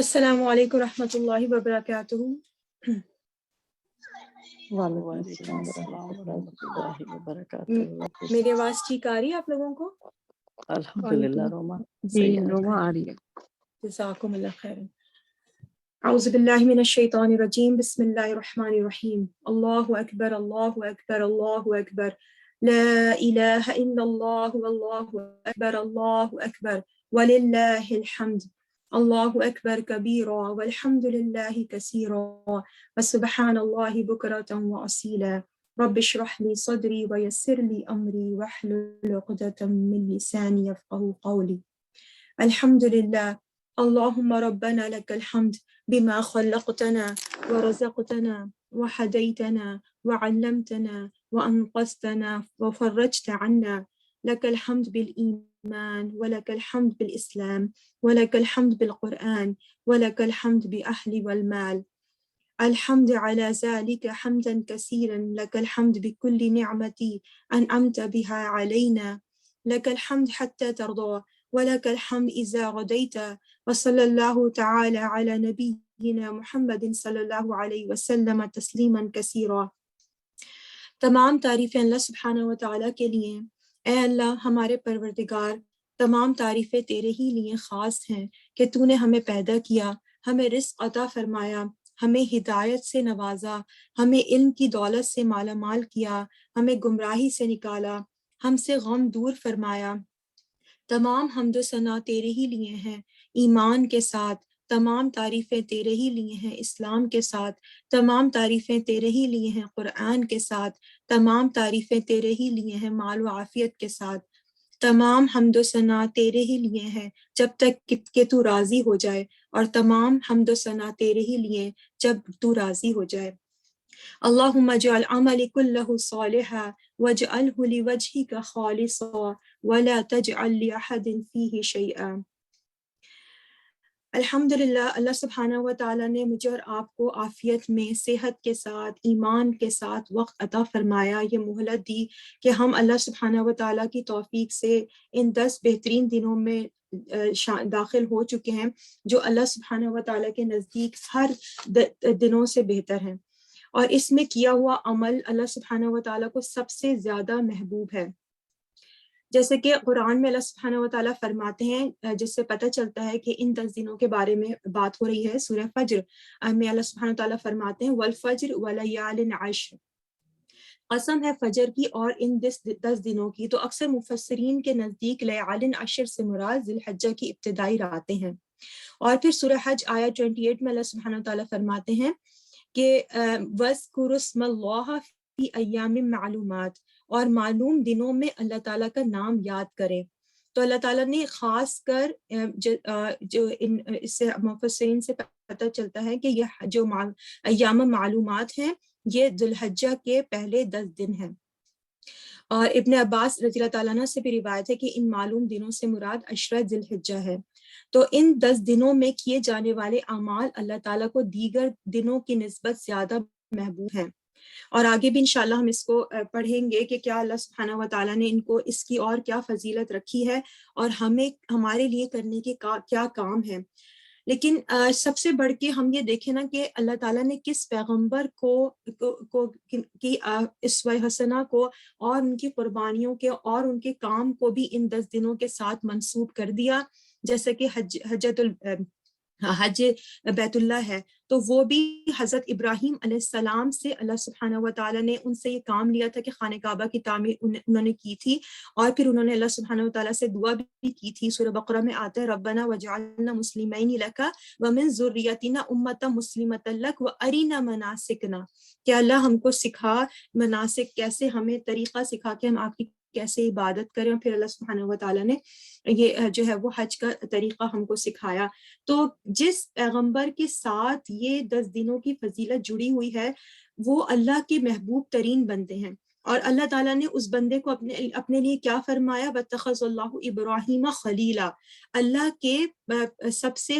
السلام علیکم ورحمۃ اللہ وبرکاتہ۔ وعلیکم السلام ورحمۃ اللہ وبرکاتہ۔ میری آواز ٹھیک آ رہی ہے آپ لوگوں کو؟ الحمدللہ روما جی روما آ رہی ہے۔ جزاکم اللہ خیر۔ اعوذ باللہ من الشیطان الرجیم، بسم اللہ الرحمن الرحیم۔ اللہ اکبر اللہ اکبر اللہ اکبر، لا الہ الا اللہ واللہ اکبر اللہ اکبر وللہ الحمد، اللہ اکبر کبیرا والحمد للہ کثیرا وسبحان اللہ بکرۃ واصیلا، رب اشرح لی صدری ویسر لی امری واحلل عقدۃ من لسانی یفقهوا قولی۔ الحمد للہ اللهم ربنا لك الحمد بما خلقتنا ورزقتنا وهديتنا وعلمتنا وأنقذتنا وفرجت عنا، لك الحمد بالإيمان ولك الحمد بالإسلام ولك الحمد بالقرآن ولك الحمد بأهل والمال، الحمد على ذلك حمدا كثيرا، لك الحمد بكل نعمة أنعمت بها علينا، لك الحمد حتى ترضى ولك الحمد إذا رضيت، وصلى الله تعالى على نبينا محمد صلی اللہ علیہ وسلم تسلیما کثیرا۔ تمام تعریفیں اللہ سبحانہ و تعالیٰ کے لیے۔ اے اللہ ہمارے پروردگار، تمام تعریفیں تیرے ہی لیے خاص ہیں کہ تو نے ہمیں پیدا کیا، ہمیں رزق عطا فرمایا، ہمیں ہدایت سے نوازا، ہمیں علم کی دولت سے مالا مال کیا، ہمیں گمراہی سے نکالا، ہم سے غم دور فرمایا۔ تمام حمد و ثنا تیرے ہی لیے ہیں، ایمان کے ساتھ تمام تعریفیں تیرے ہی لیے ہیں، اسلام کے ساتھ تمام تعریفیں تیرے ہی لیے ہیں، قرآن کے ساتھ تمام تعریفیں تیرے ہی لیے ہیں، مال و عافیت کے ساتھ تمام حمد و ثنا تیرے ہی لیے ہیں جب تک کہ تو راضی ہو جائے، اور تمام حمد و ثنا تیرے ہی لیے جب تو راضی ہو جائے۔ اللہم اجعل عملی کلہ صالحا واجعلہ لوجہک خالصا ولا تجعل لأحد فیہ شیئا۔ الحمدللہ اللہ سبحانہ و تعالیٰ نے مجھے اور آپ کو عافیت میں، صحت کے ساتھ، ایمان کے ساتھ وقت عطا فرمایا، یہ مہلت دی کہ ہم اللہ سبحانہ و تعالیٰ کی توفیق سے ان 10 بہترین دنوں میں داخل ہو چکے ہیں، جو اللہ سبحانہ و تعالیٰ کے نزدیک ہر دنوں سے بہتر ہیں، اور اس میں کیا ہوا عمل اللہ سبحانہ و تعالیٰ کو سب سے زیادہ محبوب ہے۔ جیسے کہ قرآن میں اللہ سبحانہ و تعالیٰ فرماتے ہیں، جس سے پتہ چلتا ہے کہ ان 10 دنوں کے بارے میں بات ہو رہی ہے، سورہ فجر میں اللہ سبحانہ و تعالیٰ فرماتے ہیں والفجر ولیال عشر، قسم ہے فجر کی اور ان 10 دنوں کی۔ تو اکثر مفسرین کے نزدیک لیال عشر سے مراد ذی الحجہ کی ابتدائی راتیں ہیں۔ اور پھر سورہ حج آیت 28 میں اللہ سبحانہ و تعالیٰ فرماتے ہیں کہ وَاذْكُرُوا اسْمَ اللَّهِ فِي أَيَّامٍ مَعْلُومَاتٍ، اور معلوم دنوں میں اللہ تعالیٰ کا نام یاد کریں۔ تو اللہ تعالیٰ نے خاص کر جو اس سے مفسرین سے پتہ چلتا ہے کہ یہ جو ایام معلومات ہیں یہ ذی الحجہ کے پہلے 10 دن ہیں۔ اور ابن عباس رضی اللہ تعالیٰ عنہ سے بھی روایت ہے کہ ان معلوم دنوں سے مراد عشرہ ذی الحجہ ہے۔ تو ان 10 دنوں میں کیے جانے والے اعمال اللہ تعالیٰ کو دیگر دنوں کی نسبت زیادہ محبوب ہیں، اور آگے بھی انشاءاللہ ہم اس کو پڑھیں گے کہ کیا اللہ سبحانہ و تعالیٰ نے ان کو اس کی اور کیا فضیلت رکھی ہے، اور ہمیں ہمارے لیے کرنے کے کیا کام ہے۔ لیکن سب سے بڑھ کے ہم یہ دیکھیں نا کہ اللہ تعالیٰ نے کس پیغمبر کو کی اسوہ حسنہ کو اور ان کی قربانیوں کے اور ان کے کام کو بھی ان 10 دنوں کے ساتھ منسوب کر دیا، جیسے کہ حج بیت اللہ ہے، تو وہ بھی حضرت ابراہیم علیہ السلام سے اللہ سبحانہ و تعالیٰ نے ان سے یہ کام لیا تھا کہ خانہ کعبہ کی تعمیر انہوں نے کی تھی، اور پھر انہوں نے اللہ سبحانہ و تعالیٰ سے دعا بھی کی تھی۔ سورہ بقرہ میں آتا ہے ربنا وجعلنا مسلمین لک ومن ذریتنا امۃ مسلمۃ لک وارنا مناسکنا، کہ اللہ ہم کو سکھا مناسک، کیسے ہمیں طریقہ سکھا کہ ہم آپ کی کیسے عبادت کریں، اور پھر اللہ سبحانہ و تعالیٰ نے یہ جو ہے وہ حج کا طریقہ ہم کو سکھایا۔ تو جس پیغمبر کے ساتھ یہ 10 دنوں کی فضیلت جڑی ہوئی ہے وہ اللہ کے محبوب ترین بندے ہیں، اور اللہ تعالیٰ نے اس بندے کو اپنے لیے کیا فرمایا، وَاتَّخَذَ اللَّهُ إِبْرَاهِيمَ خَلِيلًا، اللہ کے سب سے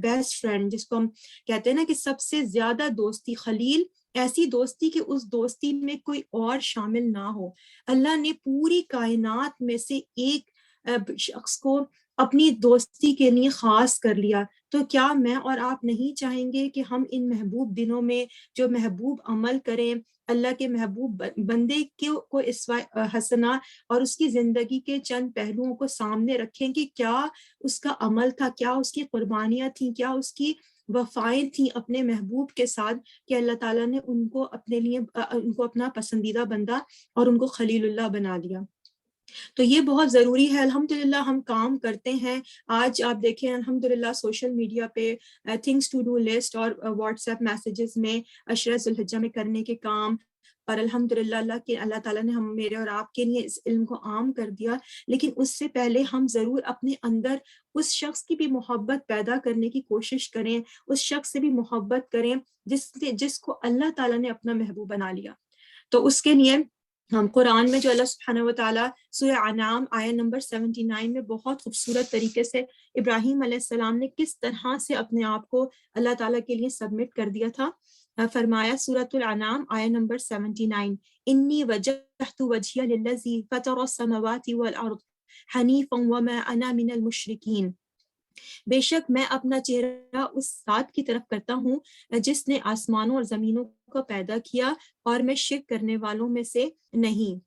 بیسٹ فرینڈ، جس کو ہم کہتے ہیں نا کہ سب سے زیادہ دوستی، خلیل، ایسی دوستی کہ اس دوستی میں کوئی اور شامل نہ ہو۔ اللہ نے پوری کائنات میں سے ایک شخص کو اپنی دوستی کے لیے خاص کر لیا، تو کیا میں اور آپ نہیں چاہیں گے کہ ہم ان محبوب دنوں میں جو محبوب عمل کریں، اللہ کے محبوب بندے کو اسوہ حسنہ اور اس کی زندگی کے چند پہلوؤں کو سامنے رکھیں کہ کیا اس کا عمل تھا، کیا اس کی قربانیاں تھیں، کیا اس کی وفائیں تھیں اپنے محبوب کے ساتھ، کہ اللہ تعالیٰ نے ان کو اپنے لیے ان کو اپنا پسندیدہ بندہ اور ان کو خلیل اللہ بنا دیا۔ تو یہ بہت ضروری ہے۔ الحمدللہ ہم کام کرتے ہیں۔ آج آپ دیکھیں الحمدللہ سوشل میڈیا پہ تھنگس ٹو ڈو لسٹ اور واٹس ایپ میسیجز میں عشرہ ذی الحجہ میں کرنے کے کام، اور الحمدللہ اللہ تعالیٰ نے ہم میرے اور آپ کے لیے اس علم کو عام کر دیا، لیکن اس سے پہلے ہم ضرور اپنے اندر اس شخص کی بھی محبت پیدا کرنے کی کوشش کریں، اس شخص سے بھی محبت کریں جس کو اللہ تعالیٰ نے اپنا محبوب بنا لیا۔ تو اس کے لیے ہم قرآن میں جو اللہ سبحانہ و تعالیٰ سورہ انعام آیت نمبر 79 میں بہت خوبصورت طریقے سے ابراہیم علیہ السلام نے کس طرح سے اپنے آپ کو اللہ تعالیٰ کے لیے سبمٹ کر دیا تھا، فرمایا سورۃ الانعام آیت نمبر 79، انی وجہت وجہی للذی فطر السماوات والارض حنیفا وما انا من المشرکین، بے شک میں اپنا چہرہ اس ذات کی طرف کرتا ہوں جس نے آسمانوں اور زمینوں کو پیدا کیا اور میں شرک کرنے والوں میں سے نہیں۔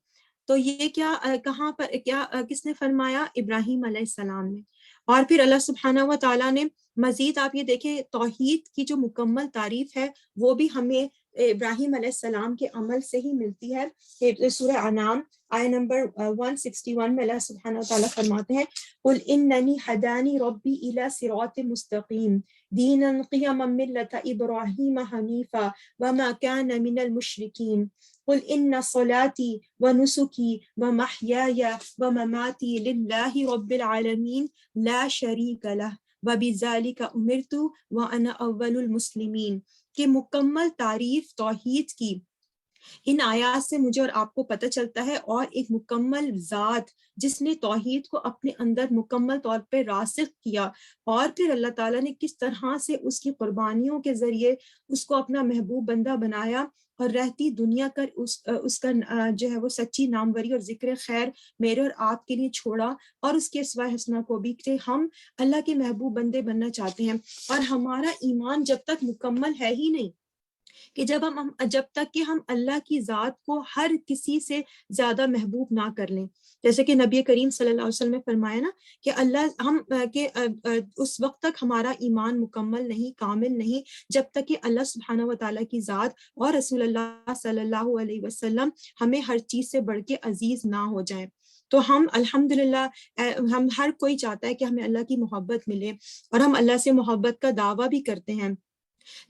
تو یہ کیا کہاں پر کیا کس نے فرمایا؟ ابراہیم علیہ السلام نے۔ اور پھر اللہ سبحانہ و تعالیٰ نے مزید آپ یہ دیکھیں توحید کی جو مکمل تعریف ہے وہ بھی ہمیں ابراہیم علیہ السلام کے عمل سے ہی ملتی ہے۔ سورہ انعام آیت نمبر 161 میں اللہ سبحانہ و تعالیٰ فرماتے ہیں قل اننی ہدانی ربی الی صراط مستقیم دینا قیما ملۃ ابراہیم حنیفا وما کان من المشرکین قل ان صلاتی ونسکی ومحیای ومماتی للہ رب العالمین لا شریک لہ وبذالک امرت وانا اول المسلمین، کہ مکمل تعریف توحید کی ان آیات سے مجھے اور آپ کو پتہ چلتا ہے، اور ایک مکمل ذات جس نے توحید کو اپنے اندر مکمل طور پہ راسخ کیا، اور پھر اللہ تعالیٰ نے کس طرح سے اس کی قربانیوں کے ذریعے اس کو اپنا محبوب بندہ بنایا، اور رہتی دنیا کر اس کا جو ہے وہ سچی ناموری اور ذکر خیر میرے اور آپ کے لیے چھوڑا، اور اس کے سوا حسنہ کو بھی کہ ہم اللہ کے محبوب بندے بننا چاہتے ہیں، اور ہمارا ایمان جب تک مکمل ہے ہی نہیں کہ جب تک کہ ہم اللہ کی ذات کو ہر کسی سے زیادہ محبوب نہ کر لیں، جیسے کہ نبی کریم صلی اللہ علیہ وسلم نے فرمایا نا کہ اس وقت تک ہمارا ایمان مکمل نہیں، کامل نہیں، جب تک کہ اللہ سبحانہ و تعالیٰ کی ذات اور رسول اللہ صلی اللہ علیہ وسلم ہمیں ہر چیز سے بڑھ کے عزیز نہ ہو جائیں۔ تو ہم الحمدللہ ہم ہر کوئی چاہتا ہے کہ ہمیں اللہ کی محبت ملے، اور ہم اللہ سے محبت کا دعویٰ بھی کرتے ہیں،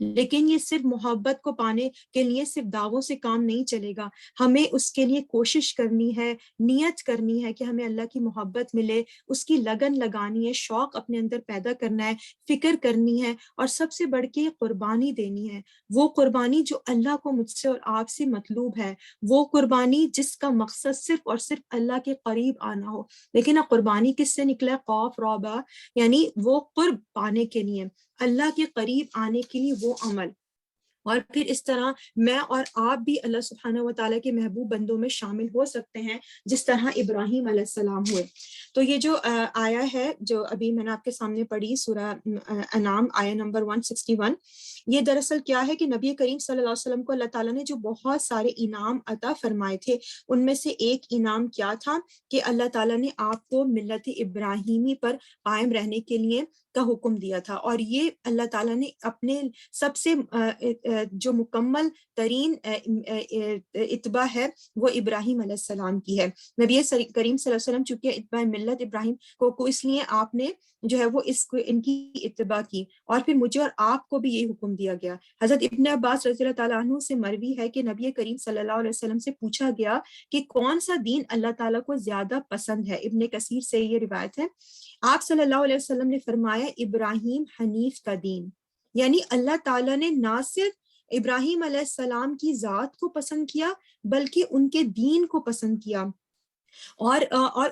لیکن یہ صرف محبت کو پانے کے لیے صرف دعووں سے کام نہیں چلے گا، ہمیں اس کے لیے کوشش کرنی ہے، نیت کرنی ہے کہ ہمیں اللہ کی محبت ملے، اس کی لگن لگانی ہے، شوق اپنے اندر پیدا کرنا ہے، فکر کرنی ہے، اور سب سے بڑھ کے قربانی دینی ہے، وہ قربانی جو اللہ کو مجھ سے اور آپ سے مطلوب ہے، وہ قربانی جس کا مقصد صرف اور صرف اللہ کے قریب آنا ہو۔ لیکن قربانی کس سے نکلا؟ قوف رابع، یعنی وہ قرب پانے کے لیے، اللہ کے قریب آنے کے لیے وہ عمل۔ اور پھر اس طرح میں اور آپ بھی اللہ سبحانہ و تعالیٰ کے محبوب بندوں میں شامل ہو سکتے ہیں جس طرح ابراہیم علیہ السلام ہوئے۔ تو یہ جو آیا ہے جو ابھی میں نے آپ کے سامنے پڑھی سورہ انعام آیا نمبر 161، یہ دراصل کیا ہے کہ نبی کریم صلی اللہ علیہ وسلم کو اللہ تعالیٰ نے جو بہت سارے انعام عطا فرمائے تھے، ان میں سے ایک انعام کیا تھا کہ اللہ تعالیٰ نے آپ کو ملت ابراہیمی پر قائم رہنے کے لیے کا حکم دیا تھا، اور یہ اللہ تعالیٰ نے اپنے سب سے جو مکمل ترین اتباع ہے وہ ابراہیم علیہ السلام کی ہے۔ نبی کریم صلی اللہ علیہ وسلم چونکہ اتباع ملت ابراہیم کو اس لیے آپ نے جو ہے وہ ان کی اتباع کی، اور پھر مجھے اور آپ کو بھی یہ حکم دیا گیا۔ حضرت ابن عباس رضی اللہ تعالیٰ عنہ سے مروی ہے کہ نبی کریم صلی اللہ علیہ وسلم سے پوچھا گیا کہ کون سا دین اللہ تعالیٰ کو زیادہ پسند ہے، ابن کثیر سے یہ روایت ہے، آپ صلی اللہ علیہ وسلم نے فرمایا ابراہیم حنیف کا دین، یعنی اللہ تعالیٰ نے نہ صرف ابراہیم علیہ السلام کی ذات کو پسند کیا بلکہ ان کے دین کو پسند کیا، اور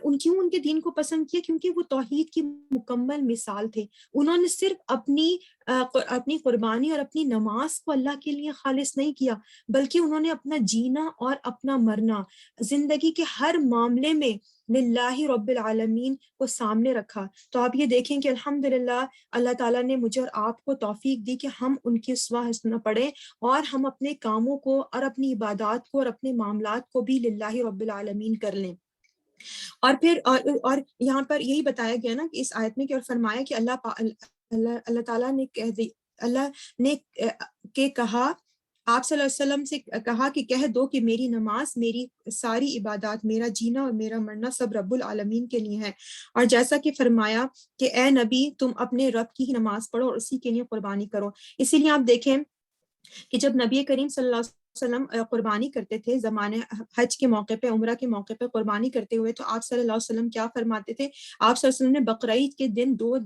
ان کے دین کو پسند کیا کیونکہ وہ توحید کی مکمل مثال تھے۔ انہوں نے صرف اپنی قربانی اور اپنی نماز کو اللہ کے لیے خالص نہیں کیا، بلکہ انہوں نے اپنا جینا اور اپنا مرنا، زندگی کے ہر معاملے میں للہ رب العالمین کو سامنے رکھا۔ تو آپ یہ دیکھیں کہ الحمدللہ اللہ تعالیٰ نے مجھے اور آپ کو توفیق دی کہ ہم ان کی اسوہ حسنہ پڑھیں اور ہم اپنے کاموں کو اور اپنی عبادات کو اور اپنے معاملات کو بھی للہ رب العالمین کر لیں۔ اور پھر اور یہاں پر یہی بتایا گیا نا کہ اس آیت میں کہ اور فرمایا کہ اللہ تعالیٰ نے اللہ نے کہ کہا، آپ صلی اللہ علیہ وسلم سے کہا کہ کہہ دو کہ میری نماز، میری ساری عبادات، میرا جینا اور میرا مرنا سب رب العالمین کے لیے ہے۔ اور جیسا کہ فرمایا کہ اے نبی تم اپنے رب کی ہی نماز پڑھو اور اسی کے لیے قربانی کرو۔ اسی لیے آپ دیکھیں کہ جب نبی کریم صلی اللہ علیہ وسلم قربانی کرتے تھے زمانے حج کے موقع پہ، عمرہ کے موقع پہ قربانی کرتے ہوئے، تو آپ صلی اللہ علیہ وسلم کیا فرماتے تھے؟ آپ صلی اللہ علیہ وسلم نے بقرعید کے دن 2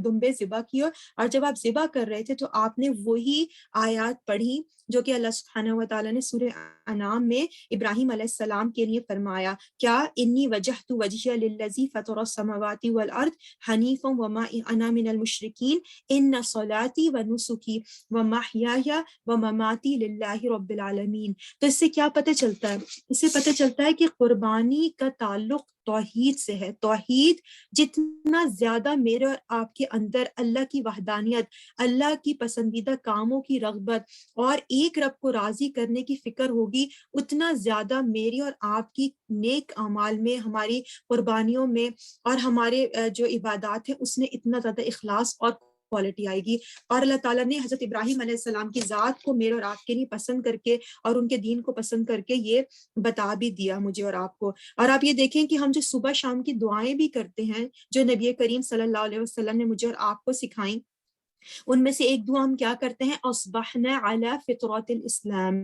دمبے ذبح کیے، اور جب آپ ذبح کر رہے تھے تو آپ نے وہی آیات پڑھی جو کہ اللہ سبحانہ و تعالیٰ نے سورہ انعام میں ابراہیم علیہ السلام کے لیے فرمایا، کیا انی وجہت وجہی للذی فطر السماوات والارض حنیفا وما انا من المشرکین ان صلاتی ونسکی ومحیای ومماتی للہ رب العالمین۔ تو اس سے کیا پتہ چلتا ہے؟ اس سے پتہ چلتا ہے کہ قربانی کا تعلق توحید سے ہے۔ توحید جتنا زیادہ میرے اور آپ کے اندر اللہ کی وحدانیت، اللہ کی پسندیدہ کاموں کی رغبت اور ایک رب کو راضی کرنے کی فکر ہوگی، اتنا زیادہ میری اور آپ کی نیک اعمال میں، ہماری قربانیوں میں اور ہمارے جو عبادات ہیں اس میں اتنا زیادہ اخلاص اور کوالٹی آئے گی۔ اور اللہ تعالیٰ نے حضرت ابراہیم علیہ السلام کی ذات کو میرے اور آپ کے لیے پسند کر کے اور ان کے دین کو پسند کر کے یہ بتا بھی دیا مجھے اور آپ کو۔ اور آپ یہ دیکھیں کہ ہم جو صبح شام کی دعائیں بھی کرتے ہیں جو نبی کریم صلی اللہ علیہ وسلم نے مجھے اور آپ کو سکھائیں، ان میں سے ایک دعا ہم کیا کرتے ہیں؟ اصبحنا علی فطرۃ الاسلام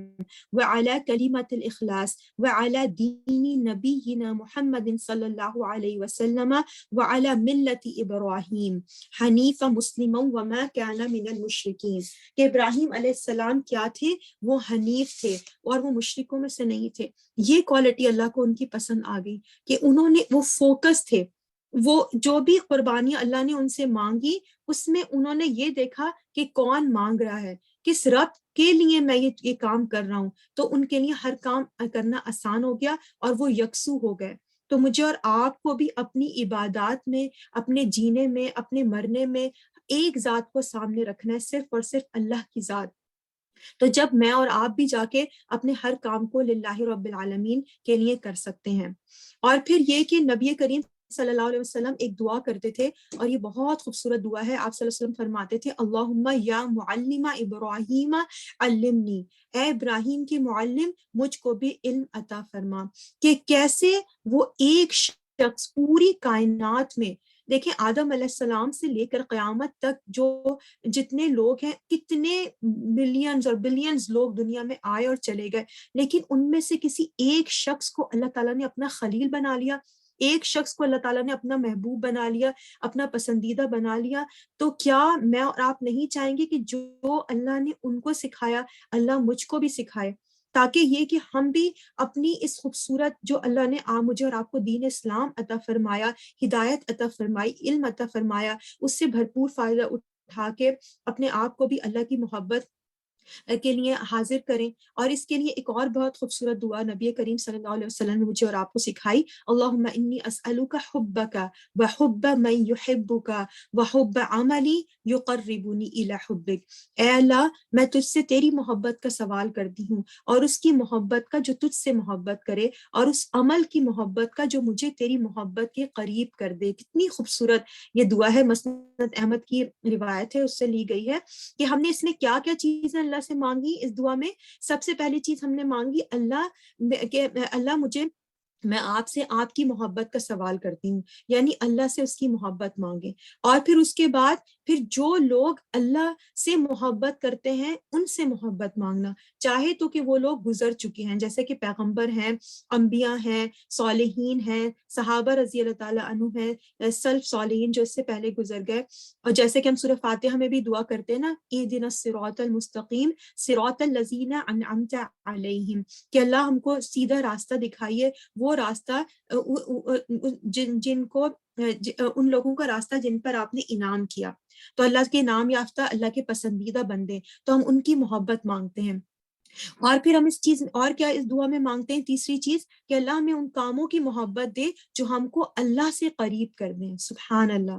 وعلی کلمۃ الاخلاص وعلی دین نبینا محمد صلی اللہ علیہ وسلم وعلی ملت ابراہیم حنیفا مسلما وما کان من المشرکین، کہ ابراہیم علیہ السلام کیا تھے؟ وہ حنیف تھے اور وہ مشرکوں میں سے نہیں تھے۔ یہ کوالٹی اللہ کو ان کی پسند آ گئی کہ انہوں نے، وہ فوکس تھے، وہ جو بھی قربانیاں اللہ نے ان سے مانگی اس میں انہوں نے یہ دیکھا کہ کون مانگ رہا ہے، کس رب کے لیے میں یہ کام کر رہا ہوں، تو ان کے لیے ہر کام کرنا آسان ہو گیا اور وہ یکسو ہو گئے۔ تو مجھے اور آپ کو بھی اپنی عبادات میں، اپنے جینے میں، اپنے مرنے میں ایک ذات کو سامنے رکھنا ہے، صرف اور صرف اللہ کی ذات۔ تو جب میں اور آپ بھی جا کے اپنے ہر کام کو للہ رب العالمین کے لیے کر سکتے ہیں۔ اور پھر یہ کہ نبی کریم صلی اللہ علیہ وسلم ایک دعا کرتے تھے اور یہ بہت خوبصورت دعا ہے۔ آپ صلی اللہ علیہ وسلم فرماتے تھے اللہم یا معلم ابراہیم علمنی، اے ابراہیم کے معلم مجھ کو بھی علم عطا فرما، کہ کیسے وہ ایک شخص پوری کائنات میں، دیکھیں آدم علیہ السلام سے لے کر قیامت تک جو جتنے لوگ ہیں، کتنے ملینز اور بلینز لوگ دنیا میں آئے اور چلے گئے، لیکن ان میں سے کسی ایک شخص کو اللہ تعالیٰ نے اپنا خلیل بنا لیا، ایک شخص کو اللہ تعالیٰ نے اپنا محبوب بنا لیا، اپنا پسندیدہ بنا لیا۔ تو کیا میں اور آپ نہیں چاہیں گے کہ جو اللہ نے ان کو سکھایا اللہ مجھ کو بھی سکھائے، تاکہ یہ کہ ہم بھی اپنی اس خوبصورت جو اللہ نے مجھے اور آپ کو دین اسلام عطا فرمایا، ہدایت عطا فرمائی، علم عطا فرمایا، اس سے بھرپور فائدہ اٹھا کے اپنے آپ کو بھی اللہ کی محبت کے لیے حاضر کریں۔ اور اس کے لیے ایک اور بہت خوبصورت دعا نبی کریم صلی اللہ علیہ وسلم نے مجھے اور آپ کو سکھائی، اللہم انی اسألک حبک وحب من یحبک وحب عملی یقربنی الی حبک، اے اللہ میں تجھ سے تیری محبت کا سوال کرتی ہوں اور اس کی محبت کا جو تجھ سے محبت کرے، اور اس عمل کی محبت کا جو مجھے تیری محبت کے قریب کر دے۔ کتنی خوبصورت یہ دعا ہے، مسند احمد کی روایت ہے، اس سے لی گئی ہے کہ ہم نے اس میں کیا کیا چیزیں اللہ سے مانگی اس دعا میں۔ سب سے پہلی چیز ہم نے مانگی اللہ کہ اللہ مجھے، میں آپ سے آپ کی محبت کا سوال کرتی ہوں، یعنی اللہ سے اس کی محبت مانگے۔ اور پھر اس کے بعد پھر جو لوگ اللہ سے محبت کرتے ہیں ان سے محبت مانگنا، چاہے تو کہ وہ لوگ گزر چکے ہیں جیسے کہ پیغمبر ہیں، انبیاء ہیں، صالحین ہیں، صحابہ رضی اللہ تعالیٰ عنہ ہیں، سلف صالحین جو اس سے پہلے گزر گئے۔ اور جیسے کہ ہم سورہ فاتحہ میں بھی دعا کرتے ہیں نا، اہدنا الصراط المستقیم صراط الذین انعمت علیہم، کہ اللہ ہم کو سیدھا راستہ دکھائیے، وہ راستہ جن کو ان لوگوں کا راستہ جن پر آپ نے انعام کیا۔ تو اللہ کے نام یافتہ، اللہ کے پسندیدہ بندے، تو ہم ان کی محبت مانگتے ہیں۔ اور پھر ہم اس چیز اور کیا اس دعا میں مانگتے ہیں، تیسری چیز کہ اللہ ہمیں ان کاموں کی محبت دے جو ہم کو اللہ سے قریب کر دیں. سبحان اللہ.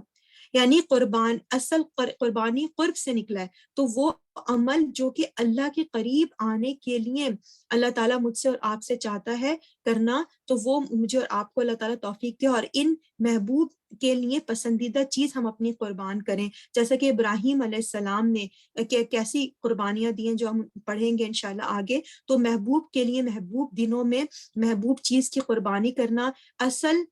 یعنی اصل قربانی قرب سے نکلا ہے، تو وہ عمل جو کہ اللہ کے قریب آنے کے لیے اللہ تعالیٰ مجھ سے اور آپ سے چاہتا ہے کرنا، تو وہ مجھے اور آپ کو اللہ تعالیٰ توفیق دے اور ان محبوب کے لیے پسندیدہ چیز ہم اپنی قربان کریں. جیسا کہ ابراہیم علیہ السلام نے کیسی قربانیاں دی ہیں جو ہم پڑھیں گے انشاءاللہ آگے. تو محبوب کے لیے محبوب دنوں میں محبوب چیز کی قربانی کرنا اصل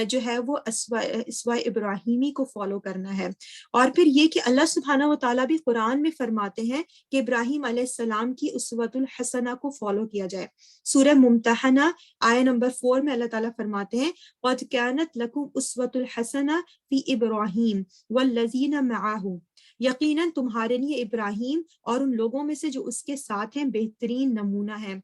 جو ہے وہ اسوا ابراہیمی کو فالو کرنا ہے. اور پھر یہ کہ اللہ سبحانہ و تعالیٰ بھی قرآن میں فرماتے ہیں کہ ابراہیم علیہ السلام کی اسوۃ الحسنہ کو فالو کیا جائے. سورہ ممتحنہ آیہ نمبر 4 میں اللہ تعالیٰ فرماتے ہیں قَدْ كَانَتْ لَكُمْ أُسْوَةٌ حَسَنَةٌ فِي إِبْرَاهِيمَ وَالَّذِينَ مَعَهُ، یقیناً تمہارے لیے ابراہیم اور ان لوگوں میں سے جو اس کے ساتھ ہیں بہترین نمونہ ہیں.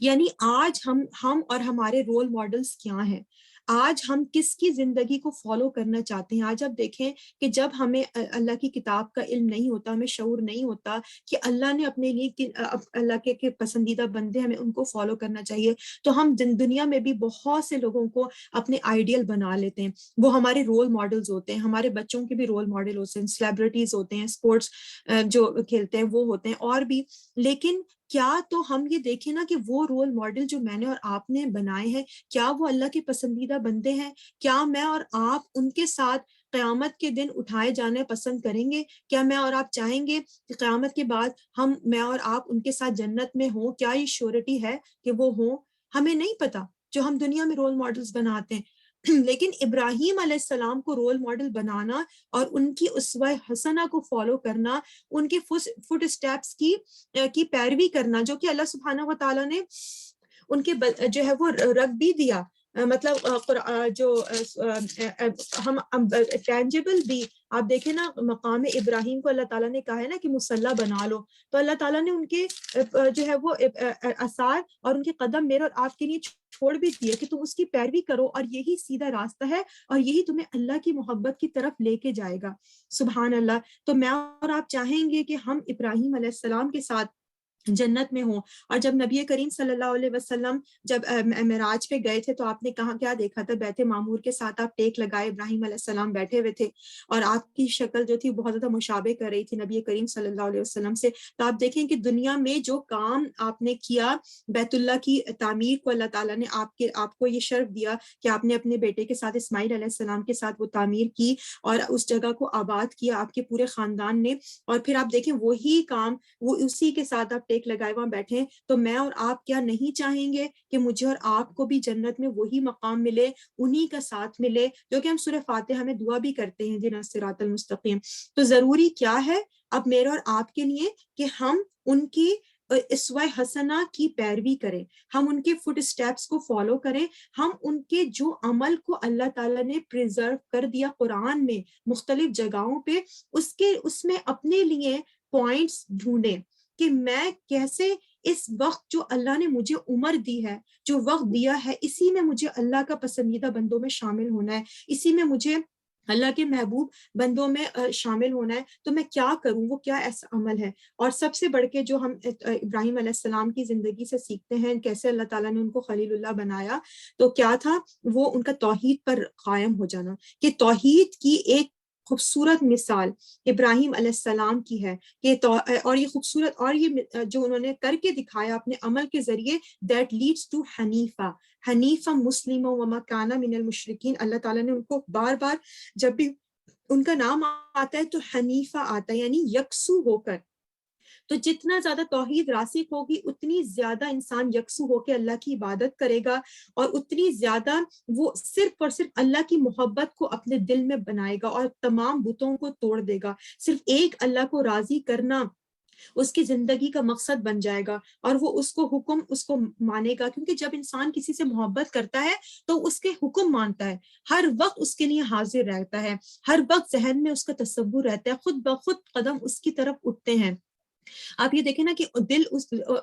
یعنی آج ہم اور ہمارے رول ماڈلز کیا ہیں، آج ہم کس کی زندگی کو فالو کرنا چاہتے ہیں. آج اب دیکھیں کہ جب ہمیں اللہ کی کتاب کا علم نہیں ہوتا، ہمیں شعور نہیں ہوتا کہ اللہ نے اپنے لیے اللہ کے پسندیدہ بندے ہمیں ان کو فالو کرنا چاہیے، تو ہم دنیا میں بھی بہت سے لوگوں کو اپنے آئیڈیل بنا لیتے ہیں. وہ ہمارے رول ماڈلز ہوتے ہیں، ہمارے بچوں کے بھی رول ماڈل ہوتے ہیں، سیلیبریٹیز ہوتے ہیں، اسپورٹس جو کھیلتے ہیں وہ ہوتے ہیں اور بھی. لیکن کیا تو ہم یہ دیکھیں نا کہ وہ رول ماڈل جو میں نے اور آپ نے بنائے ہیں، کیا وہ اللہ کے پسندیدہ بندے ہیں؟ کیا میں اور آپ ان کے ساتھ قیامت کے دن اٹھائے جانے پسند کریں گے؟ کیا میں اور آپ چاہیں گے کہ قیامت کے بعد میں اور آپ ان کے ساتھ جنت میں ہوں؟ کیا یہ شیورٹی ہے کہ وہ ہوں؟ ہمیں نہیں پتا جو ہم دنیا میں رول ماڈلز بناتے ہیں. لیکن ابراہیم علیہ السلام کو رول ماڈل بنانا اور ان کی اسوہ حسنہ کو فالو کرنا، ان کے فٹ اسٹیپس کی پیروی کرنا، جو کہ اللہ سبحانہ و تعالیٰ نے ان کے جو ہے وہ رکھ بھی دیا. مطلب جو ہم ٹینجیبل بھی آپ دیکھیں نا، مقام ابراہیم کو اللہ تعالیٰ نے کہا ہے نا کہ مصلی بنا لو، تو اللہ تعالیٰ نے ان کے جو ہے وہ آثار اور ان کے قدم میرے اور آپ کے لیے چھوڑ بھی دیے کہ تم اس کی پیروی کرو، اور یہی سیدھا راستہ ہے اور یہی تمہیں اللہ کی محبت کی طرف لے کے جائے گا. سبحان اللہ. تو میں اور آپ چاہیں گے کہ ہم ابراہیم علیہ السلام کے ساتھ جنت میں ہوں. اور جب نبی کریم صلی اللہ علیہ وسلم جب معراج پہ گئے تھے تو آپ نے کہاں کیا دیکھا تھا؟ بیت معمور کے ساتھ آپ ٹیک لگائے ابراہیم علیہ السلام بیٹھے ہوئے تھے، اور آپ کی شکل جو تھی بہت زیادہ مشابہ کر رہی تھی نبی کریم صلی اللہ علیہ وسلم سے. تو آپ دیکھیں کہ دنیا میں جو کام آپ نے کیا، بیت اللہ کی تعمیر کو اللہ تعالیٰ نے آپ کو یہ شرف دیا کہ آپ نے اپنے بیٹے کے ساتھ اسماعیل علیہ السلام کے ساتھ وہ تعمیر کی اور اس جگہ کو آباد کیا آپ کے پورے خاندان نے. اور پھر آپ دیکھیں وہی کام وہ اسی کے ساتھ آپ ٹیک لگائے وہاں بیٹھے. تو میں اور آپ کیا نہیں چاہیں گے کہ مجھے اور آپ کو بھی جنت میں وہی مقام ملے، انہی کا ساتھ ملے، جو کہ ہم سورہ فاتحہ میں دعا بھی کرتے ہیں اہدنا الصراط المستقیم. تو ضروری کیا ہے اب میرے اور آپ کے لیے کہ ہم ان کی اسوہ حسنہ کی پیروی کریں، ہم ان کے فٹ اسٹیپس کو فالو کریں، ہم ان کے جو عمل کو اللہ تعالیٰ نے پریزرو کر دیا قرآن میں مختلف جگہوں پہ، اس میں اپنے لیے پوائنٹس ڈھونڈیں کہ میں کیسے اس وقت جو اللہ نے مجھے عمر دی ہے، جو وقت دیا ہے، اسی میں مجھے اللہ کا پسندیدہ بندوں میں شامل ہونا ہے، اسی میں مجھے اللہ کے محبوب بندوں میں شامل ہونا ہے. تو میں کیا کروں؟ وہ کیا ایسا عمل ہے؟ اور سب سے بڑھ کے جو ہم ابراہیم علیہ السلام کی زندگی سے سیکھتے ہیں کیسے اللہ تعالیٰ نے ان کو خلیل اللہ بنایا، تو کیا تھا وہ ان کا توحید پر قائم ہو جانا. کہ توحید کی ایک خوبصورت مثال ابراہیم علیہ السلام کی ہے کہ اور یہ خوبصورت اور یہ جو انہوں نے کر کے دکھایا اپنے عمل کے ذریعے، دیٹ لیڈس ٹو حنیفہ مسلم وما کان من المشرکین. اللہ تعالیٰ نے ان کو بار بار جب بھی ان کا نام آتا ہے تو حنیفہ آتا ہے، یعنی یکسو ہو کر. تو جتنا زیادہ توحید راسخ ہوگی اتنی زیادہ انسان یکسو ہو کے اللہ کی عبادت کرے گا، اور اتنی زیادہ وہ صرف اور صرف اللہ کی محبت کو اپنے دل میں بنائے گا اور تمام بتوں کو توڑ دے گا. صرف ایک اللہ کو راضی کرنا اس کی زندگی کا مقصد بن جائے گا، اور وہ اس کو حکم اس کو مانے گا. کیونکہ جب انسان کسی سے محبت کرتا ہے تو اس کے حکم مانتا ہے، ہر وقت اس کے لیے حاضر رہتا ہے، ہر وقت ذہن میں اس کا تصور رہتا ہے، خود بخود قدم اس کی طرف اٹھتے ہیں. آپ یہ دیکھیں نا کہ دل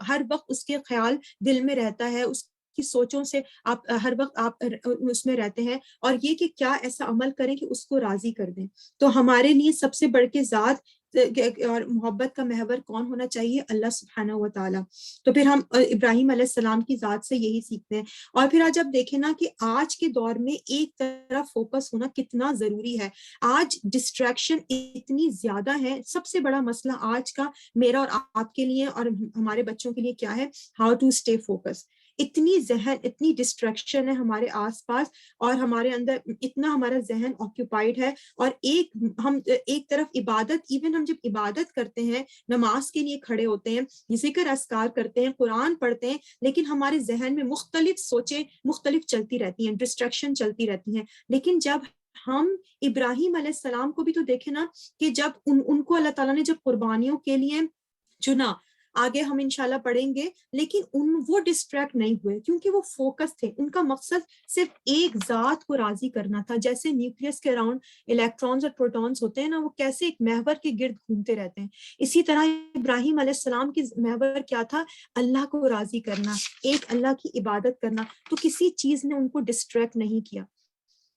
ہر وقت اس کے خیال دل میں رہتا ہے، اس کی سوچوں سے آپ ہر وقت آپ اس میں رہتے ہیں، اور یہ کہ کیا ایسا عمل کریں کہ اس کو راضی کر دیں. تو ہمارے لیے سب سے بڑھ کے ذات اور محبت کا محور کون ہونا چاہیے؟ اللہ سبحانہ و تعالیٰ. تو پھر ہم ابراہیم علیہ السلام کی ذات سے یہی سیکھتے ہیں. اور پھر آج آپ دیکھیں نا کہ آج کے دور میں ایک طرف فوکس ہونا کتنا ضروری ہے. آج ڈسٹریکشن اتنی زیادہ ہے. سب سے بڑا مسئلہ آج کا میرا اور آپ کے لیے اور ہمارے بچوں کے لیے کیا ہے؟ How to stay focus. اتنی ذہن، اتنی ڈسٹریکشن ہے ہمارے آس پاس، اور ہمارے اندر اتنا ہمارا ذہن آکوپائڈ ہے. اور ہم ایک طرف عبادت، ایون ہم جب عبادت کرتے ہیں، نماز کے لیے کھڑے ہوتے ہیں، ذکر اذکار کرتے ہیں، قرآن پڑھتے ہیں، لیکن ہمارے ذہن میں مختلف سوچیں مختلف چلتی رہتی ہیں، ڈسٹریکشن چلتی رہتی ہیں. لیکن جب ہم ابراہیم علیہ السلام کو بھی تو دیکھیں نا کہ جب ان کو اللہ تعالیٰ نے جب قربانیوں کے لیے چنا، آگے ہم انشاءاللہ پڑھیں گے، لیکن وہ ڈسٹریکٹ نہیں ہوئے کیونکہ وہ فوکس تھے. ان کا مقصد صرف ایک ذات کو راضی کرنا تھا. جیسے نیوکلیس کے اراؤنڈ الیکٹرانز اور پروٹونز ہوتے ہیں نا، وہ کیسے ایک محور کے گرد گھومتے رہتے ہیں، اسی طرح ابراہیم علیہ السلام کی محور کیا تھا؟ اللہ کو راضی کرنا، ایک اللہ کی عبادت کرنا. تو کسی چیز نے ان کو ڈسٹریکٹ نہیں کیا.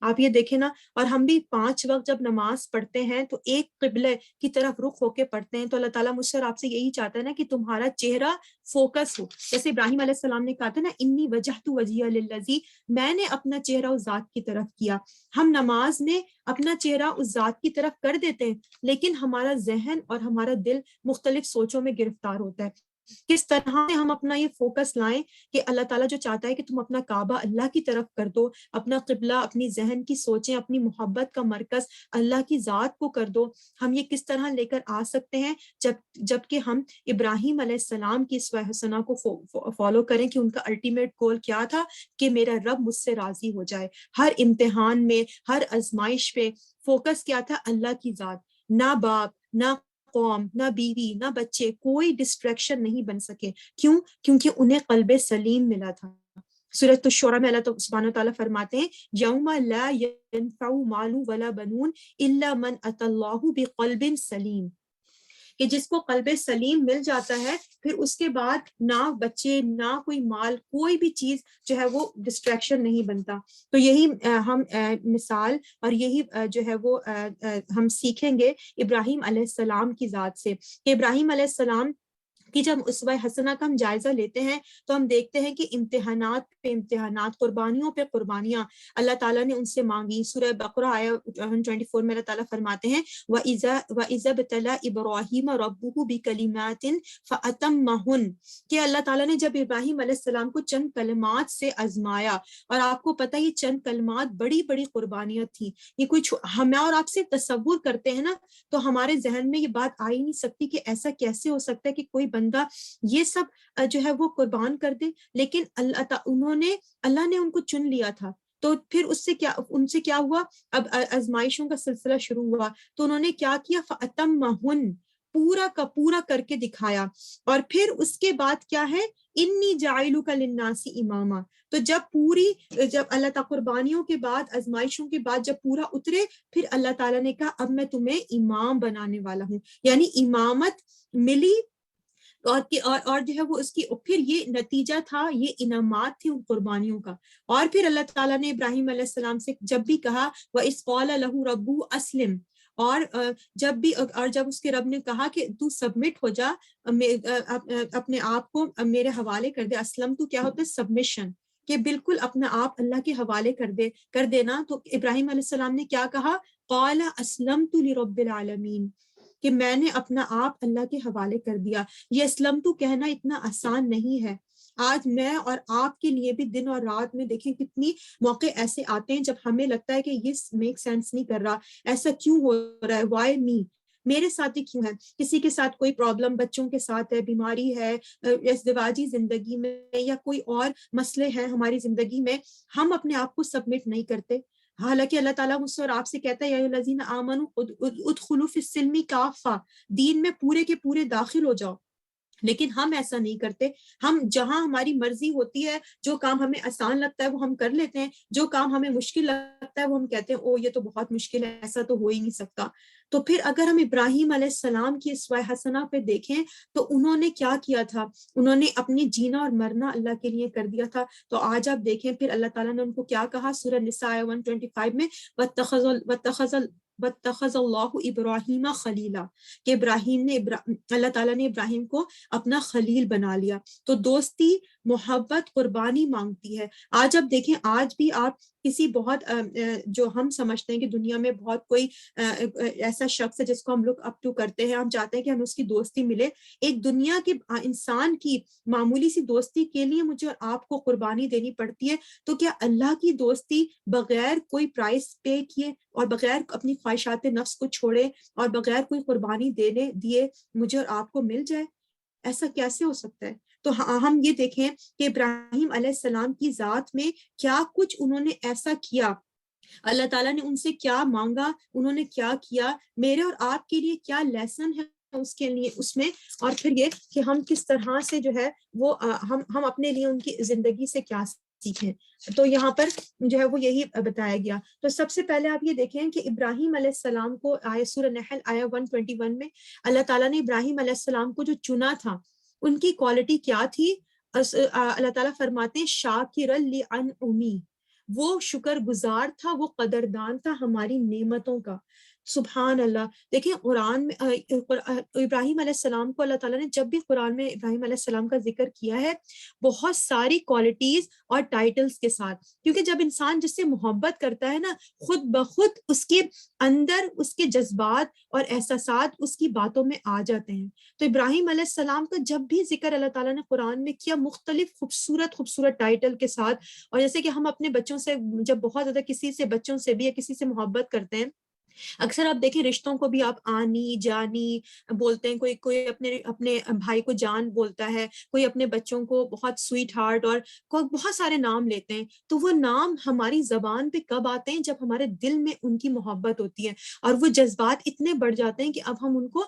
آپ یہ دیکھیں نا، اور ہم بھی 5 وقت جب نماز پڑھتے ہیں تو ایک قبلے کی طرف رخ ہو کے پڑھتے ہیں. تو اللہ تعالیٰ مجھ سے اور آپ سے یہی چاہتا ہے نا کہ تمہارا چہرہ فوکس ہو. جیسے ابراہیم علیہ السلام نے کہا تھا نا، انی وجہت وجہی للذی، میں نے اپنا چہرہ اس ذات کی طرف کیا. ہم نماز میں اپنا چہرہ اس ذات کی طرف کر دیتے ہیں، لیکن ہمارا ذہن اور ہمارا دل مختلف سوچوں میں گرفتار ہوتا ہے. کس طرح سے ہم اپنا یہ فوکس لائیں کہ اللہ تعالیٰ جو چاہتا ہے کہ تم اپنا کعبہ اللہ کی طرف کر دو، اپنا قبلہ، اپنی ذہن کی سوچیں، اپنی محبت کا مرکز اللہ کی ذات کو کر دو. ہم یہ کس طرح لے کر آ سکتے ہیں؟ جب کہ ہم ابراہیم علیہ السلام کی اسوہ حسنہ کو فالو کریں کہ ان کا الٹیمیٹ گول کیا تھا؟ کہ میرا رب مجھ سے راضی ہو جائے. ہر امتحان میں، ہر آزمائش پہ فوکس کیا تھا؟ اللہ کی ذات. نہ باپ، نہ قوم، نہ بیوی، نہ بچے، کوئی ڈسٹریکشن نہیں بن سکے. کیوں؟ کیونکہ انہیں قلب سلیم ملا تھا. سورۃ الشورى میں اللہ سبحانہ وتعالیٰ فرماتے ہیں، یوم لا ينفع مال ولا بنون الا من اتى اللہ بقلب سلیم، کہ جس کو قلب سلیم مل جاتا ہے، پھر اس کے بعد نہ بچے، نہ کوئی مال، کوئی بھی چیز جو ہے وہ ڈسٹریکشن نہیں بنتا. تو یہی ہم مثال اور یہی جو ہے وہ ہم سیکھیں گے ابراہیم علیہ السلام کی ذات سے، کہ ابراہیم علیہ السلام کہ جب اسوہ حسنہ کا ہم جائزہ لیتے ہیں تو ہم دیکھتے ہیں کہ امتحانات پہ امتحانات، قربانیوں پہ قربانیاں اللہ تعالیٰ نے ان سے مانگی. سورہ بقرہ آیا 124 میں اللہ تعالیٰ فرماتے ہیں، وَإِذَا ابْتَلَىٰ إِبْرَاهِيمَ رَبُّهُ بِكَلِمَاتٍ فَأَتَمَّهُنَّ، کہ اللہ تعالیٰ نے جب ابراہیم علیہ السلام کو چند کلمات سے آزمایا، اور آپ کو پتہ یہ چند کلمات بڑی بڑی قربانیاں تھیں. یہ کوئی ہم اور آپ سے تصور کرتے ہیں نا تو ہمارے ذہن میں یہ بات آ ہی نہیں سکتی کہ ایسا کیسے ہو سکتا ہے کہ کوئی بندہ یہ سب جو ہے وہ قربان کر دے. لیکن اللہ نے ان کو چن لیا تھا. تو پھر ان سے کیا ہوا؟ اب آزمائشوں کا سلسلہ شروع ہوا. تو انہوں نے کیا کیا؟ فَأَتَمَّهُنْ، پورا کا پورا کر کے دکھایا. اور پھر اس کے بعد کیا ہے؟ انی جاعلک للناس اماما. تو جب اللہ تعالیٰ قربانیوں کے بعد، آزمائشوں کے بعد جب پورا اترے، پھر اللہ تعالیٰ نے کہا اب میں تمہیں امام بنانے والا ہوں. یعنی امامت ملی، اور جو ہے وہ اس کی پھر یہ نتیجہ تھا، یہ انعامات تھے ان قربانیوں کا. اور پھر اللہ تعالیٰ نے ابراہیم علیہ السلام سے جب بھی کہا وَإِذْ قَالَ لَهُ رَبُّهُ أَسْلِمْ، اور جب اس کے رب نے کہا کہ تو سبمٹ ہو جا، اپنے آپ کو میرے حوالے کر دے. اسلم تو کیا ہوتا ہے؟ سبمیشن، کہ بالکل اپنا آپ اللہ کے حوالے کر دینا. تو ابراہیم علیہ السلام نے کیا کہا؟ قال اسلمت لرب العالمین، کہ میں نے اپنا آپ اللہ کے حوالے کر دیا. یہ اسلم تو کہنا اتنا آسان نہیں ہے. آج میں اور آپ کے لیے بھی دن اور رات میں دیکھیں کتنی موقع ایسے آتے ہیں جب ہمیں لگتا ہے کہ یہ میک سینس نہیں کر رہا، ایسا کیوں ہو رہا ہے، وائی می، میرے ساتھ ہی کیوں ہے. کسی کے ساتھ کوئی پرابلم، بچوں کے ساتھ ہے، بیماری ہے، ازدواجی زندگی میں، یا کوئی اور مسئلے ہیں ہماری زندگی میں، ہم اپنے آپ کو سبمٹ نہیں کرتے. حالانکہ اللہ تعالیٰ مجھ سے اور آپ سے کہتا ہے یا ایھا الذین آمنوا ادخلوا فی السلم کافہ، دین میں پورے کے پورے داخل ہو جاؤ. لیکن ہم ایسا نہیں کرتے. ہم جہاں ہماری مرضی ہوتی ہے، جو کام ہمیں آسان لگتا ہے وہ ہم کر لیتے ہیں، جو کام ہمیں مشکل لگتا ہے وہ ہم کہتے ہیں او یہ تو بہت مشکل ہے، ایسا تو ہو ہی نہیں سکتا. تو پھر اگر ہم ابراہیم علیہ السلام کی اسوہ حسنہ پہ دیکھیں تو انہوں نے کیا کیا تھا؟ انہوں نے اپنی جینا اور مرنا اللہ کے لیے کر دیا تھا. تو آج آپ دیکھیں پھر اللہ تعالیٰ نے ان کو کیا کہا؟ سورہ نساء 125 میں وَاتَّخَذَ وَاتَّخَذَ اللَّهُ إِبْرَاهِيمَ خَلِيلًا کہ ابراہیم نے اللہ تعالیٰ نے ابراہیم کو اپنا خلیل بنا لیا. تو دوستی محبت قربانی مانگتی ہے. آج اب دیکھیں، آج بھی آپ کسی بہت جو ہم سمجھتے ہیں کہ دنیا میں بہت کوئی ایسا شخص ہے جس کو ہم لوگ اپ ٹو کرتے ہیں، ہم چاہتے ہیں کہ ہمیں اس کی دوستی ملے. ایک دنیا کے انسان کی معمولی سی دوستی کے لیے مجھے اور آپ کو قربانی دینی پڑتی ہے، تو کیا اللہ کی دوستی بغیر کوئی پرائس پے کیے اور بغیر اپنی خواہشات نفس کو چھوڑے اور بغیر کوئی قربانی دیے مجھے اور آپ کو مل جائے؟ ایسا کیسے ہو سکتا ہے؟ تو ہم یہ دیکھیں کہ ابراہیم علیہ السلام کی ذات میں کیا کچھ انہوں نے ایسا کیا، اللہ تعالیٰ نے ان سے کیا مانگا، انہوں نے کیا کیا، میرے اور آپ کے لیے کیا لیسن ہے اس کے لیے اس میں، اور پھر یہ کہ ہم کس طرح سے جو ہے وہ ہم اپنے لیے ان کی زندگی سے کیا سیکھیں. تو یہاں پر جو ہے وہ یہی بتایا گیا. تو سب سے پہلے آپ یہ دیکھیں کہ ابراہیم علیہ السلام کو سورہ نحل آیا 121 میں اللہ تعالیٰ نے ابراہیم علیہ السلام کو جو چنا تھا، ان کی کوالٹی کیا تھی؟ اللہ تعالیٰ فرماتے ہیں شاکر لانعمی، وہ شکر گزار تھا، وہ قدردان تھا ہماری نعمتوں کا. سبحان اللہ. دیکھیں قرآن میں ابراہیم علیہ السلام کو اللہ تعالیٰ نے جب بھی قرآن میں ابراہیم علیہ السلام کا ذکر کیا ہے بہت ساری کوالٹیز اور ٹائٹلز کے ساتھ، کیونکہ جب انسان جس سے محبت کرتا ہے نا، خود بخود اس کے اندر اس کے جذبات اور احساسات اس کی باتوں میں آ جاتے ہیں. تو ابراہیم علیہ السلام کا جب بھی ذکر اللہ تعالیٰ نے قرآن میں کیا مختلف خوبصورت ٹائٹل کے ساتھ، اور جیسے کہ ہم اپنے بچوں سے جب بہت زیادہ کسی سے بچوں سے بھی یا کسی سے محبت کرتے ہیں، اکثر آپ دیکھیں رشتوں کو بھی آپ آنی جانی بولتے ہیں، کوئی اپنے بھائی کو جان بولتا ہے، کوئی اپنے بچوں کو بہت سویٹ ہارٹ، اور کوئی بہت سارے نام لیتے ہیں. تو وہ نام ہماری زبان پہ کب آتے ہیں؟ جب ہمارے دل میں ان کی محبت ہوتی ہے اور وہ جذبات اتنے بڑھ جاتے ہیں کہ اب ہم ان کو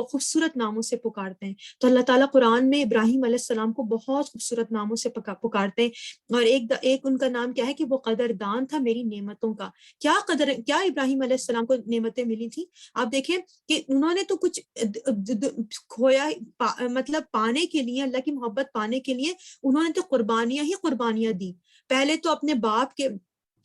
خوبصورت ناموں سے پکارتے ہیں. تو اللہ تعالیٰ قرآن میں ابراہیم علیہ السلام کو بہت خوبصورت ناموں سے پکارتے ہیں، اور ایک ان کا نام کیا ہے کہ وہ قدردان تھا میری نعمتوں کا. کیا ابراہیم علیہ السلام کو نعمتیں ملی تھی؟ آپ دیکھیں کہ انہوں نے تو کچھ کھویا، مطلب پانے کے لیے، اللہ کی محبت پانے کے لیے انہوں نے تو قربانیاں دی. پہلے تو اپنے باپ کے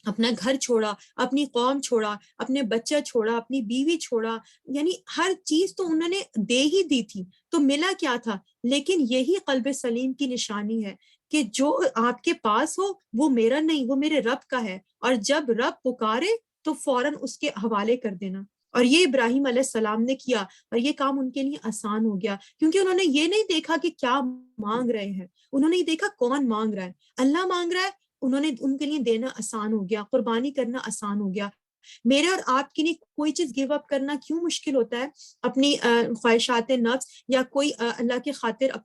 اپنا گھر چھوڑا، اپنی قوم چھوڑا، اپنے بچہ چھوڑا، اپنی بیوی چھوڑا، یعنی ہر چیز تو انہوں نے دے ہی دی تھی. تو ملا کیا تھا؟ لیکن یہی قلب سلیم کی نشانی ہے کہ جو آپ کے پاس ہو وہ میرا نہیں، وہ میرے رب کا ہے، اور جب رب پکارے تو فوراً اس کے حوالے کر دینا. اور یہ ابراہیم علیہ السلام نے کیا، اور یہ کام ان کے لیے آسان ہو گیا، کیونکہ انہوں نے یہ نہیں دیکھا کہ کیا مانگ رہے ہیں، انہوں نے یہ دیکھا کون مانگ رہا ہے. اللہ مانگ رہا ہے، انہوں نے ان کے لیے دینا آسان ہو گیا، قربانی کرنا آسان ہو گیا. میرے اور آپ کے لیے کوئی چیز گیو اپ کرنا کیوں مشکل ہوتا ہے؟ اپنی خواہشات نفس یا کوئی اللہ کے خاطر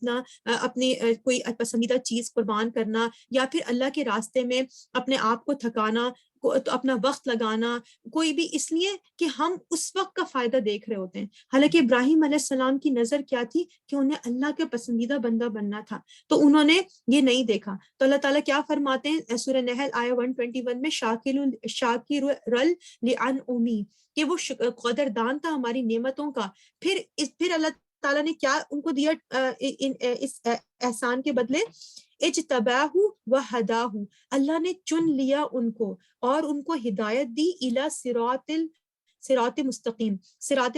اپنی کوئی پسندیدہ چیز قربان کرنا، یا پھر اللہ کے راستے میں اپنے آپ کو تھکانا، اپنا وقت لگانا، کوئی بھی اس لیے کہ ہم اس وقت کا فائدہ دیکھ رہے ہوتے ہیں. حالانکہ ابراہیم علیہ السلام کی نظر کیا تھی کہ انہیں اللہ کا پسندیدہ بندہ بننا تھا، تو انہوں نے یہ نہیں دیکھا. تو اللہ تعالیٰ کیا فرماتے ہیں سورہ نحل آیا 121 میں شاکر لانعمی، کہ وہ قدردان تھا ہماری نعمتوں کا. پھر اللہ تعالیٰ نے کیا ان کو دیا اس احسان کے بدلے؟ اجتباہ و ہداہ، اللہ نے چن لیا ان کو اور ان کو ہدایت دی الی صراط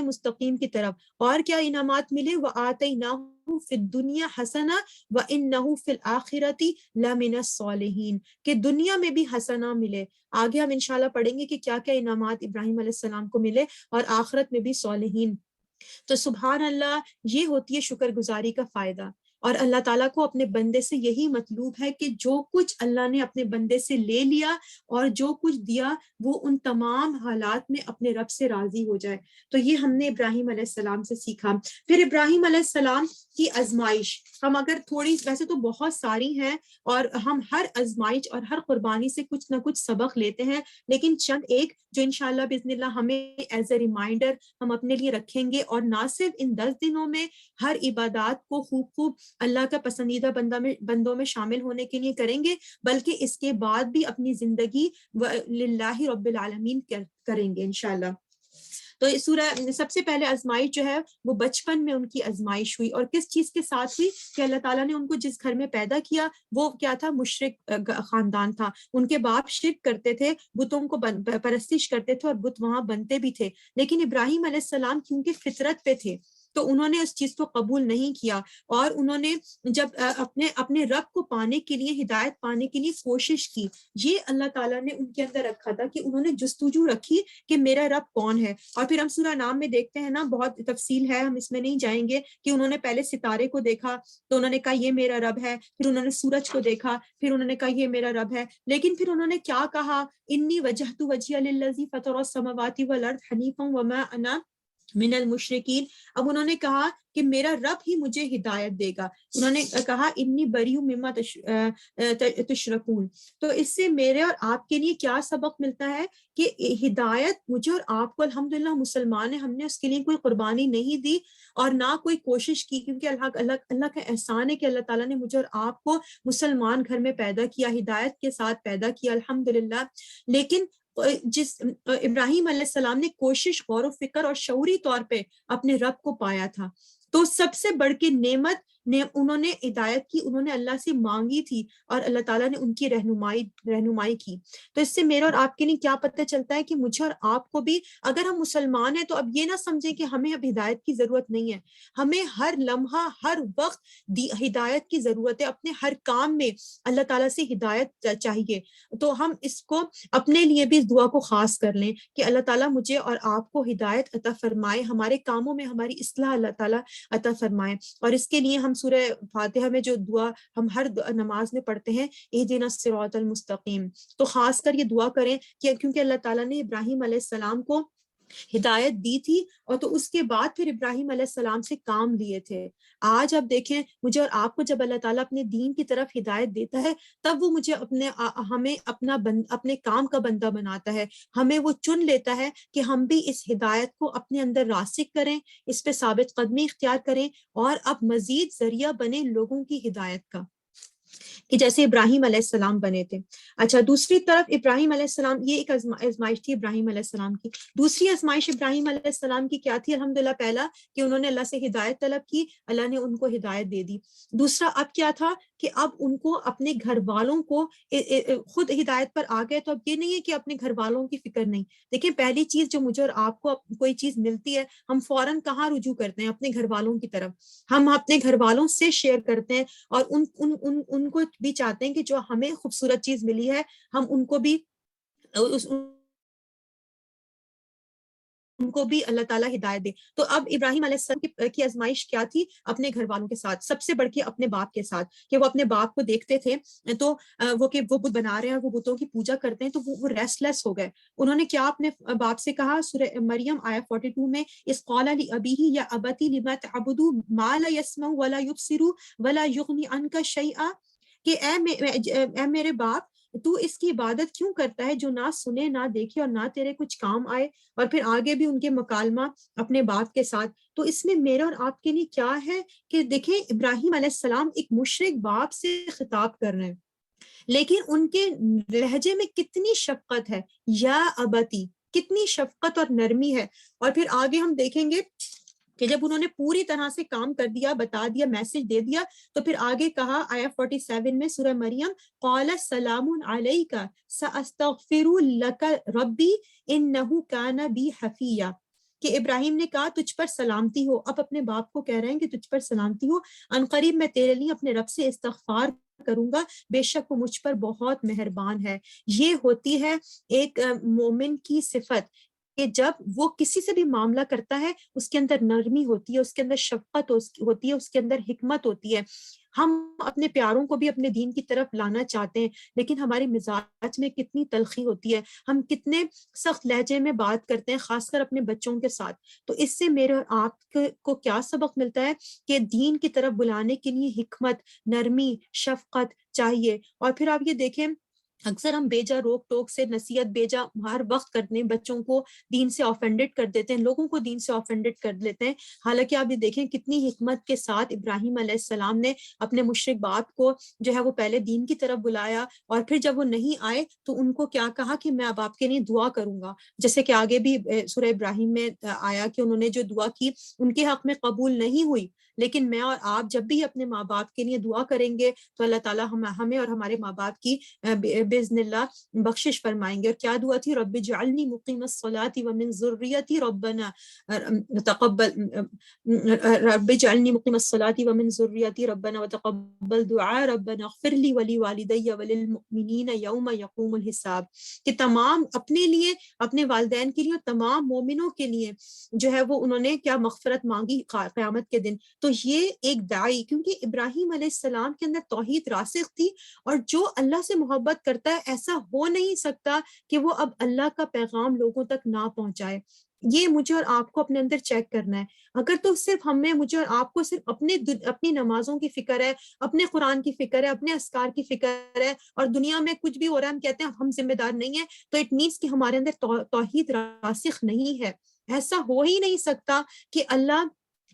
مستقیم کی طرف. اور کیا انعامات ملے؟ وآتیناہ فی الدنیا حسنہ وانہ فی الآخرۃ لمن الصالحین، کہ دنیا میں بھی حسنہ ملے. آگے ہم انشاءاللہ پڑھیں گے کہ کیا کیا انعامات ابراہیم علیہ السلام کو ملے، اور آخرت میں بھی صالحین. تو سبحان اللہ، یہ ہوتی ہے شکر گزاری کا فائدہ. اور اللہ تعالیٰ کو اپنے بندے سے یہی مطلوب ہے کہ جو کچھ اللہ نے اپنے بندے سے لے لیا اور جو کچھ دیا وہ ان تمام حالات میں اپنے رب سے راضی ہو جائے. تو یہ ہم نے ابراہیم علیہ السلام سے سیکھا. پھر ابراہیم علیہ السلام کی آزمائش، ہم اگر تھوڑی، ویسے تو بہت ساری ہیں اور ہم ہر آزمائش اور ہر قربانی سے کچھ نہ کچھ سبق لیتے ہیں، لیکن چند ایک جو انشاءاللہ باذن اللہ ہمیں ایز اے ریمائنڈر ہم اپنے لیے رکھیں گے، اور نہ صرف ان 10 دنوں میں ہر عبادات کو خوب اللہ کا پسندیدہ بندوں میں شامل ہونے کے لیے کریں گے، بلکہ اس کے بعد بھی اپنی زندگی للہ رب العالمین کریں گے انشاءاللہ. تو سورہ سب سے پہلے آزمائش جو ہے وہ بچپن میں ان کی آزمائش ہوئی، اور کس چیز کے ساتھ ہوئی کہ اللہ تعالیٰ نے ان کو جس گھر میں پیدا کیا وہ کیا تھا، مشرک خاندان تھا، ان کے باپ شرک کرتے تھے، بتوں کو پرستش کرتے تھے اور بت وہاں بنتے بھی تھے، لیکن ابراہیم علیہ السلام کیونکہ فطرت پہ تھے تو انہوں نے اس چیز کو قبول نہیں کیا، اور انہوں نے جب اپنے رب کو پانے کے لیے، ہدایت پانے کے لیے کوشش کی، یہ اللہ تعالیٰ نے ان کے اندر رکھا تھا کہ انہوں نے جستجو رکھی کہ میرا رب کون ہے۔ اور پھر ہم سورہ نام میں دیکھتے ہیں نا، بہت تفصیل ہے، ہم اس میں نہیں جائیں گے، کہ انہوں نے پہلے ستارے کو دیکھا تو انہوں نے کہا یہ میرا رب ہے، پھر انہوں نے سورج کو دیکھا، پھر انہوں نے کہا یہ میرا رب ہے، لیکن پھر انہوں نے کیا کہا، انی وجہت وجہی للذی فطر السماوات والارض حنیفا وما انا من المشرکین۔ اب انہوں نے کہا کہ میرا رب ہی مجھے ہدایت دے گا، انہوں نے کہا انی بریء مما تشرکون۔ تو اس سے میرے اور آپ کے لیے کیا سبق ملتا ہے کہ ہدایت مجھے اور آپ کو، الحمدللہ مسلمان ہیں، ہم نے اس کے لیے کوئی قربانی نہیں دی اور نہ کوئی کوشش کی، کیونکہ اللہ کا احسان ہے کہ اللہ تعالیٰ نے مجھے اور آپ کو مسلمان گھر میں پیدا کیا، ہدایت کے ساتھ پیدا کیا، الحمدللہ۔ لیکن جس ابراہیم علیہ السلام نے کوشش، غور و فکر اور شعوری طور پہ اپنے رب کو پایا تھا، تو سب سے بڑھ کے نعمت انہوں نے ہدایت کی، انہوں نے اللہ سے مانگی تھی اور اللہ تعالیٰ نے ان کی رہنمائی کی۔ تو اس سے میرے اور آپ کے لیے کیا پتہ چلتا ہے کہ مجھے اور آپ کو بھی، اگر ہم مسلمان ہیں تو اب یہ نہ سمجھیں کہ ہمیں اب ہدایت کی ضرورت نہیں ہے، ہمیں ہر لمحہ ہر وقت ہدایت کی ضرورت ہے، اپنے ہر کام میں اللہ تعالیٰ سے ہدایت چاہیے۔ تو ہم اس کو اپنے لیے بھی اس دعا کو خاص کر لیں کہ اللہ تعالیٰ مجھے اور آپ کو ہدایت عطا فرمائے، ہمارے کاموں میں ہماری اصلاح اللہ تعالیٰ عطا فرمائے۔ اور اس کے لیے ہم سورہ فاتحہ میں جو دعا ہم ہر نماز میں پڑھتے ہیں، اہدنا الصراط المستقیم، تو خاص کر یہ دعا کریں کہ کیونکہ اللہ تعالیٰ نے ابراہیم علیہ السلام کو ہدایت دی تھی، اور تو اس کے بعد پھر ابراہیم علیہ السلام سے کام لیے تھے۔ آج آپ دیکھیں مجھے اور آپ کو جب اللہ تعالیٰ اپنے دین کی طرف ہدایت دیتا ہے، تب وہ مجھے ہمیں اپنے کام کا بندہ بناتا ہے، ہمیں وہ چن لیتا ہے کہ ہم بھی اس ہدایت کو اپنے اندر راسخ کریں، اس پہ ثابت قدمی اختیار کریں، اور اب مزید ذریعہ بنے لوگوں کی ہدایت کا، کہ جیسے ابراہیم علیہ السلام بنے تھے۔ اچھا، دوسری طرف ابراہیم علیہ السلام، یہ ایک آزمائش تھی ابراہیم علیہ السلام کی۔ دوسری آزمائش ابراہیم علیہ السلام کی کیا تھی؟ الحمدللہ، پہلا کہ انہوں نے اللہ سے ہدایت طلب کی، اللہ نے ان کو ہدایت دے دی۔ دوسرا اب کیا تھا کہ اب ان کو اپنے گھر والوں کو خود ہدایت پر آ گئے، تو اب یہ نہیں ہے کہ اپنے گھر والوں کی فکر نہیں۔ دیکھیں، پہلی چیز جو مجھے اور آپ کو کوئی چیز ملتی ہے، ہم فوراً کہاں رجوع کرتے ہیں؟ اپنے گھر والوں کی طرف، ہم اپنے گھر والوں سے شیئر کرتے ہیں، اور ان کو بھی چاہتے ہیں کہ جو ہمیں خوبصورت چیز ملی ہے ہم ان کو بھی اللہ تعالیٰ ہدایت دے۔ تو اب ابراہیم علیہ السلام کی آزمائش کیا تھی؟ اپنے گھر والوں کے ساتھ، سب سے بڑھ کے اپنے باپ کے ساتھ، کہ وہ اپنے باپ کو دیکھتے تھے تو وہ بت بنا رہے ہیں، وہ بتوں کی پوجا کرتے ہیں، تو وہ ریسٹ لیس ہو گئے۔ انہوں نے کیا اپنے باپ سے کہا؟ سورہ مریم آیہ 42 میں، اذ قال لأبیہ یا ابتی لما تعبد ما لا يسمع ولا يبصر ولا یغنی عنک شیئا، کہ اے میرے باپ، تو اس کی عبادت کیوں کرتا ہے جو نہ سنے، نہ دیکھے، اور نہ تیرے کچھ کام آئے۔ اور پھر آگے بھی ان کے مکالمہ اپنے باپ کے ساتھ۔ تو اس میں میرا اور آپ کے لیے کیا ہے کہ دیکھیں، ابراہیم علیہ السلام ایک مشرک باپ سے خطاب کر رہے ہیں، لیکن ان کے لہجے میں کتنی شفقت ہے، یا ابتی، کتنی شفقت اور نرمی ہے۔ اور پھر آگے ہم دیکھیں گے کہ جب انہوں نے پوری طرح سے کام کر دیا، بتا دیا، میسج دے دیا، تو پھر آگے کہا آیہ 47 میں سورہ مریم، قال سلام علیک ساستغفر لک ربی انہ کان بی حفیہ، کہ ابراہیم نے کہا تجھ پر سلامتی ہو۔ اب اپنے باپ کو کہہ رہے ہیں کہ تجھ پر سلامتی ہو، عنقریب میں تیرے لیے اپنے رب سے استغفار کروں گا، بے شک وہ مجھ پر بہت مہربان ہے۔ یہ ہوتی ہے ایک مومن کی صفت، کہ جب وہ کسی سے بھی معاملہ کرتا ہے اس کے اندر نرمی ہوتی ہے، اس کے اندر شفقت ہوتی ہے، اس کے اندر حکمت ہوتی ہے۔ ہم اپنے پیاروں کو بھی اپنے دین کی طرف لانا چاہتے ہیں، لیکن ہمارے مزاج میں کتنی تلخی ہوتی ہے، ہم کتنے سخت لہجے میں بات کرتے ہیں، خاص کر اپنے بچوں کے ساتھ۔ تو اس سے میرے اور آپ کو کیا سبق ملتا ہے کہ دین کی طرف بلانے کے لیے حکمت، نرمی، شفقت چاہیے۔ اور پھر آپ یہ دیکھیں اکثر ہم بیجا روک ٹوک سے نصیحت بیجا ہر وقت کرتے ہیں، بچوں کو دین سے آفینڈڈ کر دیتے ہیں، لوگوں کو دین سے آفینڈڈ کر لیتے ہیں۔ حالانکہ آپ یہ دیکھیں کتنی حکمت کے ساتھ ابراہیم علیہ السلام نے اپنے مشرک باپ کو جو ہے وہ پہلے دین کی طرف بلایا، اور پھر جب وہ نہیں آئے تو ان کو کیا کہا کہ میں اب آپ کے لیے دعا کروں گا، جیسے کہ آگے بھی سورہ ابراہیم میں آیا کہ انہوں نے جو دعا کی ان کے حق میں قبول نہیں ہوئی، لیکن میں اور آپ جب بھی اپنے ماں باپ کے لیے دعا کریں گے تو اللہ تعالیٰ ہمیں اور ہمارے ماں باپ کی باذن اللہ بخشش فرمائیں گے۔ اور کیا دعا تھی؟ رب اجعلنی مقیم الصلاۃ ومن ذریتی ربنا تقبل، رب اجعلنی مقیم الصلاۃ ومن ذریتی ربنا وتقبل دعاء ربنا اغفر لی ولوالدی وللمؤمنین یوم یقوم الحساب، کہ تمام اپنے لیے، اپنے والدین کے لیے اور تمام مومنوں کے لیے جو ہے وہ انہوں نے کیا مغفرت مانگی قیامت کے دن۔ تو یہ ایک داعی، کیونکہ ابراہیم علیہ السلام کے اندر توحید راسخ تھی، اور جو اللہ سے محبت کرتا ہے ایسا ہو نہیں سکتا کہ وہ اب اللہ کا پیغام لوگوں تک نہ پہنچائے۔ یہ مجھے اور آپ کو اپنے اندر چیک کرنا ہے۔ اگر تو صرف مجھے اور آپ کو صرف اپنی نمازوں کی فکر ہے، اپنے قرآن کی فکر ہے، اپنے اذکار کی فکر ہے، اور دنیا میں کچھ بھی ہو رہا ہے ہم کہتے ہیں ہم ذمہ دار نہیں ہیں، تو اٹ مینس کہ ہمارے اندر توحید راسخ نہیں ہے۔ ایسا ہو ہی نہیں سکتا کہ اللہ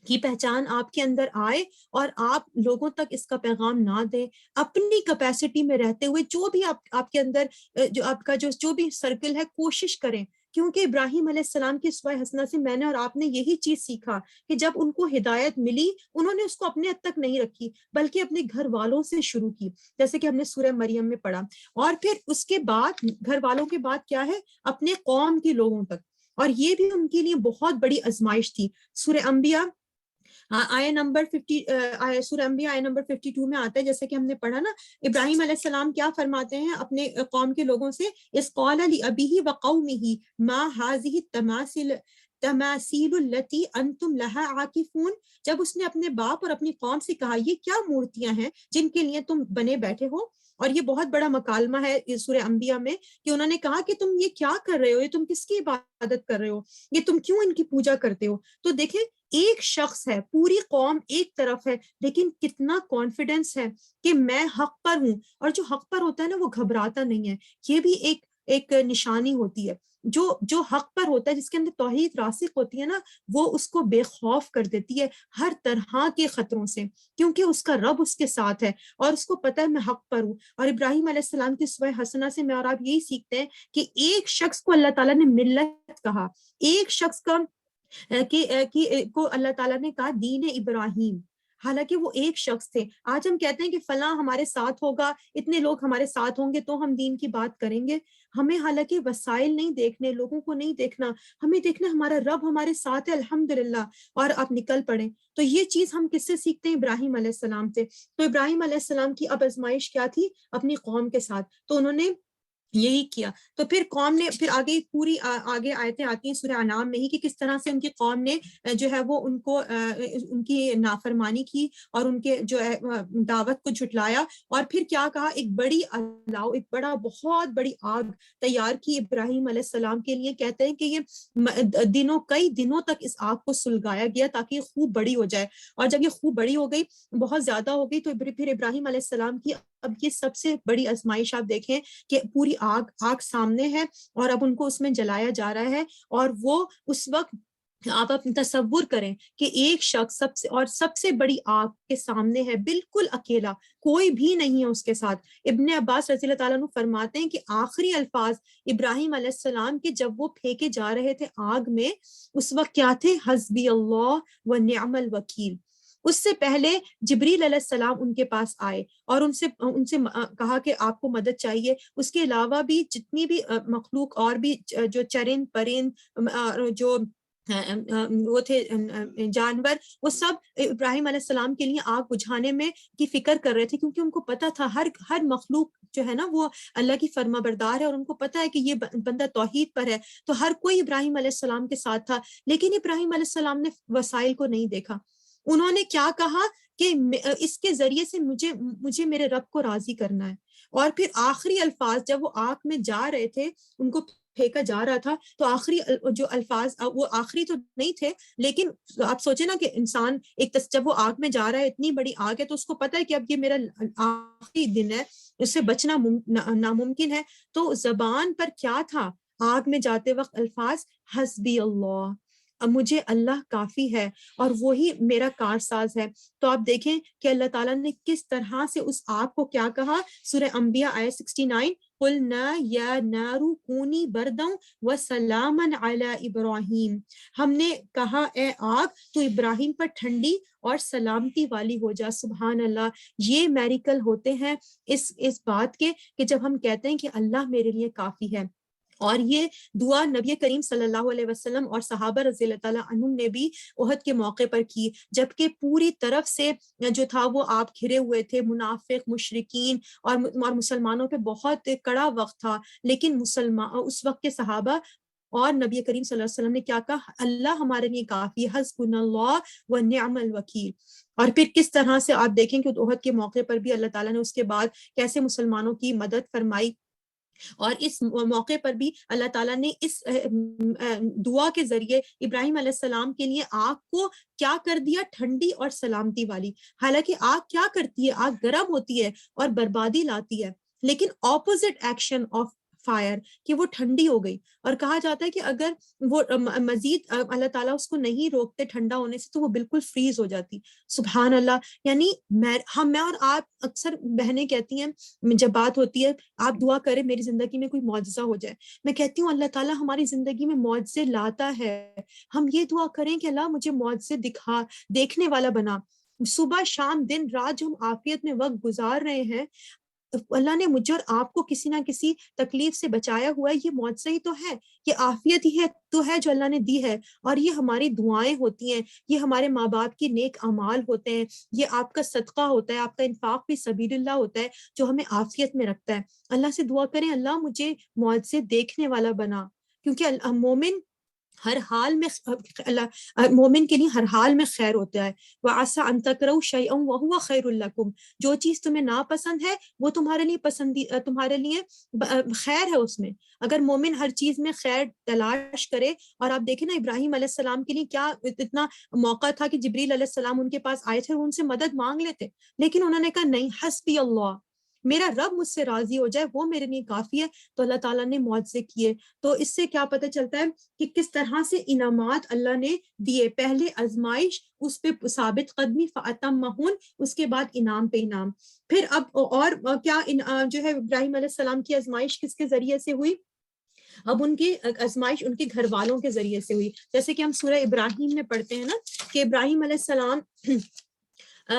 کی پہچان آپ کے اندر آئے اور آپ لوگوں تک اس کا پیغام نہ دیں، اپنی کیپیسٹی میں رہتے ہوئے جو بھی آپ کے اندر جو آپ کا جو بھی سرکل ہے کوشش کریں۔ کیونکہ ابراہیم علیہ السلام کی اسوہ حسنہ سے میں نے اور آپ نے یہی چیز سیکھا کہ جب ان کو ہدایت ملی انہوں نے اس کو اپنے حد تک نہیں رکھی بلکہ اپنے گھر والوں سے شروع کی، جیسے کہ ہم نے سورہ مریم میں پڑھا، اور پھر اس کے بعد گھر والوں کے بعد کیا ہے، اپنے قوم کے لوگوں تک، اور یہ بھی ان کے لیے بہت بڑی آزمائش تھی۔ سورہ انبیاء آیہ نمبر 50 سورہ انبیاء آیہ نمبر 52 میں آتا ہے، جیسے کہ ہم نے پڑھا نا، ابراہیم علیہ السلام کیا فرماتے ہیں اپنے قوم کے لوگوں سے، اذ قال لأبیہ وقومہ ما ہذہ التماثیل التی انتم لہا عاکفون، جب اس نے اپنے باپ اور اپنی قوم سے کہا یہ کیا مورتیاں ہیں جن کے لیے تم بنے بیٹھے ہو، اور یہ بہت بڑا مکالمہ ہے سورہ انبیاء میں کہ انہوں نے کہا کہ تم یہ کیا کر رہے ہو، یہ تم کس کی عبادت کر رہے ہو، یہ تم کیوں ان کی پوجا کرتے ہو۔ تو دیکھیں ایک شخص ہے، پوری قوم ایک طرف ہے، لیکن کتنا کانفیڈنس ہے کہ میں حق پر ہوں، اور جو حق پر ہوتا ہے نا وہ گھبراتا نہیں ہے۔ یہ بھی ایک نشانی ہوتی ہے، جو حق پر ہوتا ہے، جس کے اندر توحید راسخ ہوتی ہے نا، وہ اس کو بے خوف کر دیتی ہے ہر طرح کے خطروں سے، کیونکہ اس کا رب اس کے ساتھ ہے اور اس کو پتہ ہے میں حق پر ہوں۔ اور ابراہیم علیہ السلام کی اسوہ حسنہ سے میں اور آپ یہی سیکھتے ہیں کہ ایک شخص کو اللہ تعالیٰ نے ملت کہا، ایک شخص کا کو اللہ تعالیٰ نے کہا دین ابراہیم، حالانکہ وہ ایک شخص تھے۔ آج ہم کہتے ہیں کہ فلاں ہمارے ساتھ ہوگا، اتنے لوگ ہمارے ساتھ ہوں گے تو ہم دین کی بات کریں گے۔ ہمیں حالانکہ وسائل نہیں دیکھنے، لوگوں کو نہیں دیکھنا، ہمیں دیکھنا ہمارا رب ہمارے ساتھ ہے الحمدللہ، اور آپ نکل پڑیں۔ تو یہ چیز ہم کس سے سیکھتے ہیں؟ ابراہیم علیہ السلام سے۔ تو ابراہیم علیہ السلام کی اب آزمائش کیا تھی؟ اپنی قوم کے ساتھ، تو انہوں نے یہی کیا۔ تو پھر قوم نے پھر پوری آگے آیتیں آتی ہیں سورہ انعام میں ہی کہ کس طرح سے ان کی قوم نے جو ہے وہ ان کی نافرمانی کی اور ان کے جو ہے دعوت کو جھٹلایا، اور پھر کیا کہا، ایک بڑی الاؤ، ایک بہت بڑی آگ تیار کی ابراہیم علیہ السلام کے لیے۔ کہتے ہیں کہ یہ کئی دنوں تک اس آگ کو سلگایا گیا تاکہ یہ خوب بڑی ہو جائے، اور جب یہ خوب بڑی ہو گئی، بہت زیادہ ہو گئی، تو پھر ابراہیم علیہ السلام کی اب یہ سب سے بڑی آزمائش آپ دیکھیں کہ پوری آگ سامنے ہے اور اب ان کو اس میں جلایا جا رہا ہے، اور وہ اس وقت آپ تصور کریں کہ ایک شخص سب سے بڑی آگ کے سامنے ہے، بالکل اکیلا، کوئی بھی نہیں ہے اس کے ساتھ۔ ابن عباس رضی اللہ تعالیٰ عنہ فرماتے ہیں کہ آخری الفاظ ابراہیم علیہ السلام کے جب وہ پھینکے جا رہے تھے آگ میں، اس وقت کیا تھے؟ حسبی اللہ و نعم الوکیل۔ اس سے پہلے جبریل علیہ السلام ان کے پاس آئے اور ان سے کہا کہ آپ کو مدد چاہیے۔ اس کے علاوہ بھی جتنی بھی مخلوق اور بھی جو چرند پرند جو وہ تھے جانور، وہ سب ابراہیم علیہ السلام کے لیے آگ بجھانے میں کی فکر کر رہے تھے، کیونکہ ان کو پتا تھا ہر مخلوق جو ہے نا وہ اللہ کی فرما بردار ہے، اور ان کو پتا ہے کہ یہ بندہ توحید پر ہے، تو ہر کوئی ابراہیم علیہ السلام کے ساتھ تھا۔ لیکن ابراہیم علیہ السلام نے وسائل کو نہیں دیکھا، انہوں نے کیا کہا کہ اس کے ذریعے سے مجھے میرے رب کو راضی کرنا ہے۔ اور پھر آخری الفاظ جب وہ آگ میں جا رہے تھے، ان کو پھینکا جا رہا تھا تو آخری جو الفاظ وہ آخری تو نہیں تھے، لیکن آپ سوچیں نا کہ انسان جب وہ آگ میں جا رہا ہے، اتنی بڑی آگ ہے، تو اس کو پتا ہے کہ اب یہ میرا آخری دن ہے، اس سے بچنا ناممکن ہے، تو زبان پر کیا تھا آگ میں جاتے وقت الفاظ حسبی اللہ، اب مجھے اللہ کافی ہے اور وہی میرا کارساز ہے۔ تو آپ دیکھیں کہ اللہ تعالیٰ نے کس طرح سے اس آگ کو کیا کہا، سورہ انبیاء آیت 69، قُلْنَا يَا نَارُ كُونِي بَرْدًا وَسَلَامًا عَلَىٰ ابراہیم، ہم نے کہا اے آگ تو ابراہیم پر ٹھنڈی اور سلامتی والی ہو جا۔ سبحان اللہ، یہ میریکل ہوتے ہیں اس بات کے کہ جب ہم کہتے ہیں کہ اللہ میرے لیے کافی ہے۔ اور یہ دعا نبی کریم صلی اللہ علیہ وسلم اور صحابہ رضی اللہ تعالیٰ عنہم نے بھی احد کے موقع پر کی، جبکہ پوری طرف سے جو تھا وہ آپ گھرے ہوئے تھے، منافق، مشرکین اور مسلمانوں پہ بہت کڑا وقت تھا، لیکن اس وقت کے صحابہ اور نبی کریم صلی اللہ علیہ وسلم نے کیا کہا، اللہ ہمارے لیے کافی، حسبنا اللہ ونعم الوکیل۔ اور پھر کس طرح سے آپ دیکھیں کہ احد کے موقع پر بھی اللہ تعالیٰ نے اس کے بعد کیسے مسلمانوں کی مدد فرمائی، اور اس موقع پر بھی اللہ تعالیٰ نے اس دعا کے ذریعے ابراہیم علیہ السلام کے لیے آگ کو کیا کر دیا، ٹھنڈی اور سلامتی والی۔ حالانکہ آگ کیا کرتی ہے، آگ گرم ہوتی ہے اور بربادی لاتی ہے، لیکن اپوزٹ ایکشن آف فائر کہ وہ ٹھنڈی ہو گئی، اور کہا جاتا ہے کہ اگر وہ مزید اللہ تعالیٰ اس کو نہیں روکتے ٹھنڈا ہونے سے تو وہ بالکل فریز ہو جاتی۔ سبحان اللہ، یعنی میں اور آپ اکثر بہنیں کہتی ہیں جب بات ہوتی ہے آپ دعا کریں میری زندگی میں کوئی معجزہ ہو جائے، میں کہتی ہوں اللہ تعالیٰ ہماری زندگی میں معجزے لاتا ہے، ہم یہ دعا کریں کہ اللہ مجھے معجزے دکھا، دیکھنے والا بنا۔ صبح شام دن رات جو ہم عافیت میں وقت گزار رہے ہیں، اللہ نے مجھے اور آپ کو کسی نہ کسی تکلیف سے بچایا ہوا ہے، یہ معجزہ ہی تو ہے، یہ عافیت ہی ہے تو ہے جو اللہ نے دی ہے، اور یہ ہماری دعائیں ہوتی ہیں، یہ ہمارے ماں باپ کی نیک اعمال ہوتے ہیں، یہ آپ کا صدقہ ہوتا ہے، آپ کا انفاق فی سبیل اللہ ہوتا ہے جو ہمیں عافیت میں رکھتا ہے۔ اللہ سے دعا کریں اللہ مجھے معجزے دیکھنے والا بنا، کیونکہ مومن ہر حال میں مومن کے لیے ہر حال میں خیر ہوتا ہے۔ وَعَسَىٰ أَن تَكْرَهُوا شَيْئًا وَهُوَ خَيْرٌ لَكُمْ، جو چیز تمہیں ناپسند ہے وہ تمہارے لیے تمہارے لیے خیر ہے اس میں۔ اگر مومن ہر چیز میں خیر تلاش کرے، اور آپ دیکھیں نا ابراہیم علیہ السلام کے لیے کیا اتنا موقع تھا کہ جبریل علیہ السلام ان کے پاس آئے تھے، ان سے مدد مانگ لیتے، لیکن انہوں نے کہا نہیں، حسبی اللہ، میرا رب مجھ سے راضی ہو جائے وہ میرے لیے کافی ہے، تو اللہ تعالیٰ نے معجزے کیے۔ تو اس سے کیا پتہ چلتا ہے کہ کس طرح سے انعامات اللہ نے دیے، پہلے آزمائش، اس پہ ثابت قدمی، فَأَتَمَّهُنَّ، اس کے بعد انعام پہ انعام۔ پھر اب اور کیا جو ہے ابراہیم علیہ السلام کی آزمائش کس کے ذریعے سے ہوئی؟ اب ان کی آزمائش ان کے گھر والوں کے ذریعے سے ہوئی، جیسے کہ ہم سورہ ابراہیم میں پڑھتے ہیں نا کہ ابراہیم علیہ السلام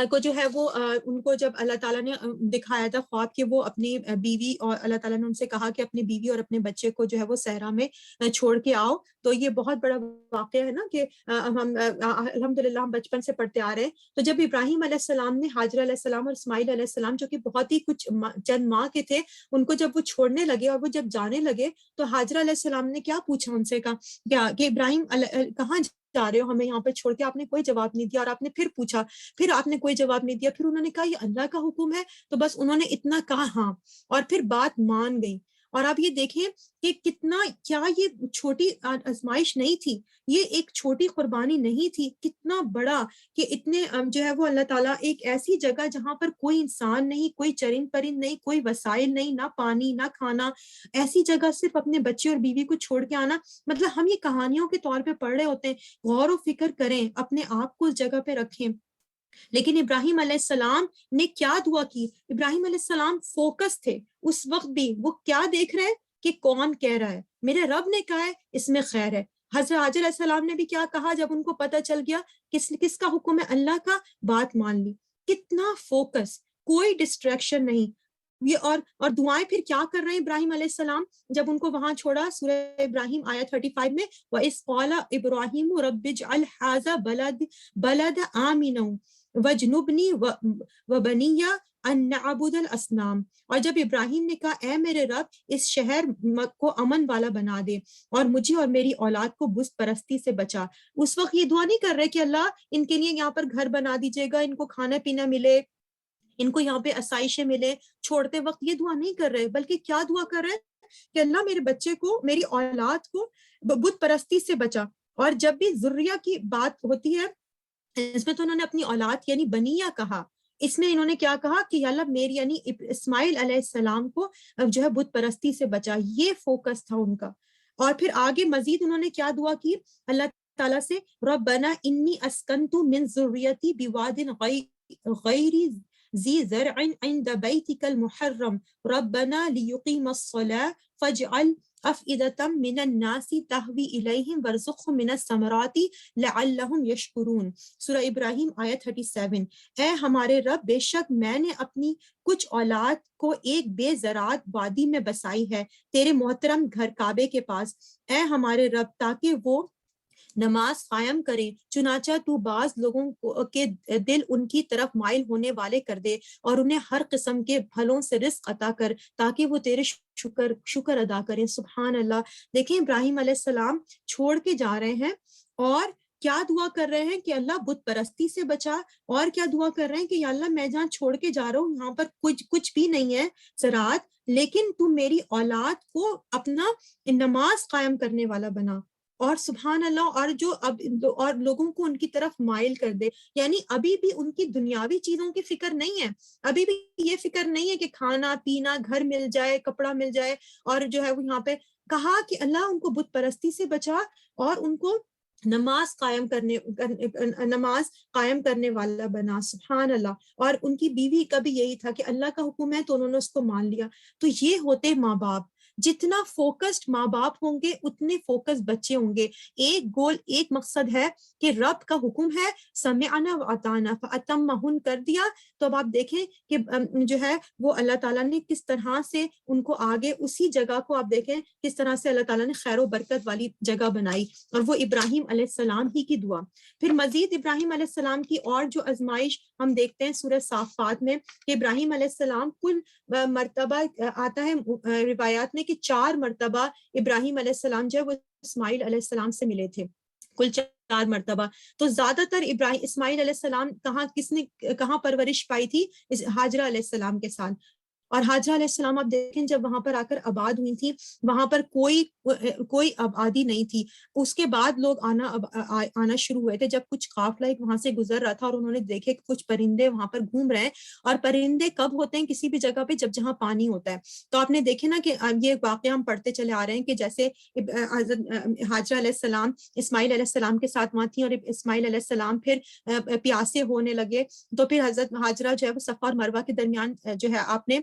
کو جو ہے وہ ان کو جب اللہ تعالیٰ نے دکھایا تھا خواب کہ وہ اپنی بیوی، اور اللہ تعالیٰ نے ان سے کہا کہ اپنی بیوی اور اپنے بچے کو جو ہے وہ صحرا میں چھوڑ کے آؤ، تو یہ بہت بڑا واقعہ ہے نا کہ ہم الحمدللہ ہم بچپن سے پڑھتے آ رہے ہیں۔ تو جب ابراہیم علیہ السلام نے حاجرہ علیہ السلام اور اسماعیل علیہ السلام جو کہ بہت ہی کچھ چند ماہ کے تھے، ان کو جب وہ چھوڑنے لگے اور وہ جب جانے لگے، تو حاجرہ علیہ السلام نے کیا پوچھا ان سے، کہا کہ ابراہیم کہاں جا رہے ہو، ہمیں یہاں پہ چھوڑ کے؟ آپ نے کوئی جواب نہیں دیا، اور آپ نے پھر پوچھا، پھر آپ نے کوئی جواب نہیں دیا، پھر انہوں نے کہا یہ اللہ کا حکم ہے، تو بس انہوں نے اتنا کہا ہاں، اور پھر بات مان گئی۔ اور آپ یہ دیکھیں کہ کتنا، کیا یہ چھوٹی آزمائش نہیں تھی، یہ ایک چھوٹی قربانی نہیں تھی، کتنا بڑا کہ اتنے جو ہے وہ اللہ تعالیٰ ایک ایسی جگہ جہاں پر کوئی انسان نہیں، کوئی چرند پرند نہیں، کوئی وسائل نہیں، نہ پانی نہ کھانا، ایسی جگہ صرف اپنے بچے اور بیوی کو چھوڑ کے آنا، مطلب ہم یہ کہانیوں کے طور پہ پڑھ رہے ہوتے ہیں، غور و فکر کریں، اپنے آپ کو اس جگہ پہ رکھیں۔ لیکن ابراہیم علیہ السلام نے کیا دعا کی؟ ابراہیم علیہ السلام فوکس تھے اس وقت بھی، وہ کیا دیکھ رہے کہ کون کہہ رہا ہے، میرے رب نے کہا ہے اس میں خیر ہے۔ حضرت حاجر علیہ السلام نے بھی کیا کہا جب ان کو پتہ چل گیا کس کا حکم ہے، اللہ کا، بات مان لی۔ کتنا فوکس، کوئی ڈسٹریکشن نہیں۔ یہ اور دعائیں پھر کیا کر رہے ہیں ابراہیم علیہ السلام جب ان کو وہاں چھوڑا؟ سورہ ابراہیم آیت 35 میں وَإِذْ قَالَ إِبْرَاهِيمُ رَبِّ اجْعَلْ هَٰذَا بَلَدَ آمِنًا وَاجْنُبْنِي وَبَنِيَّ أَن نَعْبُدَ الْأَصْنَامَ، اور جب ابراہیم نے کہا اے میرے رب اس شہر کو امن والا بنا دے اور مجھے اور میری اولاد کو بت پرستی سے بچا، اس وقت یہ دعا نہیں کر رہے کہ اللہ ان کے لیے یہاں پر گھر بنا دیجیے گا، ان کو کھانا پینا ملے، ان کو یہاں پہ آسائشیں ملے، چھوڑتے وقت یہ دعا نہیں کر رہے، بلکہ کیا دعا کر رہے ہیں؟ کہ اللہ میرے بچے کو، میری اولاد کو بت پرستی سے بچا. اور جب بھی ذریہ کی بات ہوتی ہے اس میں تو انہوں نے اپنی اولاد یعنی بنیہ کہا، اس میں انہوں نے کیا کہا کہ یا اللہ میری یعنی اسماعیل علیہ السلام کو جو ہے بت پرستی سے بچا. یہ فوکس تھا ان کا. اور پھر آگے مزید انہوں نے کیا دعا کی اللہ تعالیٰ سے، ربنا انی اسکنت من ذریتی بواد غیر ذی زرع عند بیتک المحرم ربنا لیقیم الصلاة فاجعل افئدة من الناس تہوی الیہم وارزقہم من الثمرات لعلہم یشکرون. سورہ ابراہیم آیت 37. اے ہمارے رب، بے شک میں نے اپنی کچھ اولاد کو ایک بے زراعت وادی میں بسائی ہے تیرے محترم گھر کعبے کے پاس، اے ہمارے رب تاکہ وہ نماز قائم کریں. چنانچہ تو بعض لوگوں کے دل ان کی طرف مائل ہونے والے کر دے اور انہیں ہر قسم کے پھلوں سے رزق عطا کر تاکہ وہ تیرے شکر ادا کریں. سبحان اللہ. دیکھیں ابراہیم علیہ السلام چھوڑ کے جا رہے ہیں اور کیا دعا کر رہے ہیں کہ اللہ بت پرستی سے بچا، اور کیا دعا کر رہے ہیں کہ یا اللہ میں جہاں چھوڑ کے جا رہا ہوں یہاں پر کچھ بھی نہیں ہے زراعت، لیکن تو میری اولاد کو اپنا نماز قائم کرنے والا بنا. اور سبحان اللہ، اور جو اب اور لوگوں کو ان کی طرف مائل کر دے. یعنی ابھی بھی ان کی دنیاوی چیزوں کی فکر نہیں ہے، ابھی بھی یہ فکر نہیں ہے کہ کھانا پینا گھر مل جائے، کپڑا مل جائے، اور جو ہے وہ یہاں پہ کہا کہ اللہ ان کو بت پرستی سے بچا اور ان کو نماز قائم کرنے والا بنا. سبحان اللہ. اور ان کی بیوی کا بھی یہی تھا کہ اللہ کا حکم ہے تو انہوں نے اس کو مان لیا. تو یہ ہوتے ماں باپ. جتنا فوکسڈ ماں باپ ہوں گے اتنے فوکس بچے ہوں گے. ایک گول، ایک مقصد ہے کہ رب کا حکم ہے سمعنا واطعنا فاتمہن کر دیا. تو اب آپ دیکھیں کہ جو ہے وہ اللہ تعالیٰ نے کس طرح سے ان کو آگے اسی جگہ کو آپ دیکھیں کس طرح سے اللہ تعالیٰ نے خیر و برکت والی جگہ بنائی، اور وہ ابراہیم علیہ السلام ہی کی دعا. پھر مزید ابراہیم علیہ السلام کی اور جو آزمائش ہم دیکھتے ہیں سورہ صافات میں کہ ابراہیم علیہ السلام کل مرتبہ آتا ہے روایات میں کہ 4 مرتبہ ابراہیم علیہ السلام جو ہے وہ اسماعیل علیہ السلام سے ملے تھے، کل 4 مرتبہ. تو زیادہ تر اسماعیل علیہ السلام کس نے کہاں پرورش پائی تھی؟ ہاجرہ علیہ السلام کے ساتھ. اور حاجرہ علیہ السلام آپ دیکھیں جب وہاں پر آ کر آباد ہوئی تھی وہاں پر کوئی آبادی نہیں تھی. اس کے بعد لوگ آنا شروع ہوئے تھے جب کچھ قافلہ وہاں سے گزر رہا تھا اور انہوں نے دیکھے کہ کچھ پرندے وہاں پر گھوم رہے ہیں. اور پرندے کب ہوتے ہیں کسی بھی جگہ پہ؟ جہاں پانی ہوتا ہے. تو آپ نے دیکھے نا کہ یہ واقعہ ہم پڑھتے چلے آ رہے ہیں کہ جیسے حاجرہ علیہ السلام اسماعیل علیہ السلام کے ساتھ وہاں تھیں اور اسماعیل علیہ السلام پھر پیاسے ہونے لگے تو پھر حضرت حاجرہ جو ہے وہ صفا اور مروہ کے درمیان جو ہے آپ نے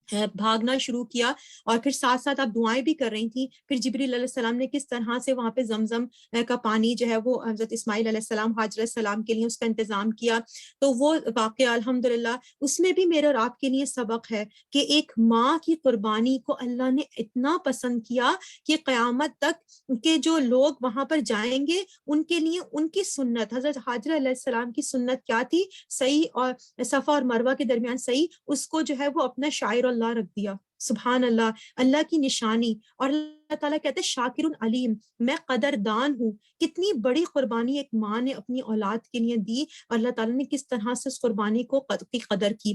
بھاگنا شروع کیا اور پھر ساتھ ساتھ آپ دعائیں بھی کر رہی تھیں. پھر جبریل علیہ السلام نے کس طرح سے وہاں پہ زمزم کا پانی جو ہے وہ حضرت اسماعیل علیہ السلام حاجرہ السلام کے لیے اس کا انتظام کیا. تو وہ واقعہ الحمدللہ اس میں بھی میرے اور آپ کے لیے سبق ہے کہ ایک ماں کی قربانی کو اللہ نے اتنا پسند کیا کہ قیامت تک کے جو لوگ وہاں پر جائیں گے ان کے لیے ان کی سنت، حضرت حاجرہ علیہ السلام کی سنت کیا تھی؟ صحیح اور صفا اور مروہ کے درمیان صحیح، اس کو جو ہے وہ اپنا شاعر اللہ رکھ دیا. سبحان اللہ. اللہ کی نشانی. اور اللہ تعالیٰ کہتے ہیں شاکر علیم، میں قدردان ہوں. کتنی بڑی قربانی ایک ماں نے اپنی اولاد کے لیے دی اور اللہ تعالیٰ نے کس طرح سے اس قربانی کو قدر کی.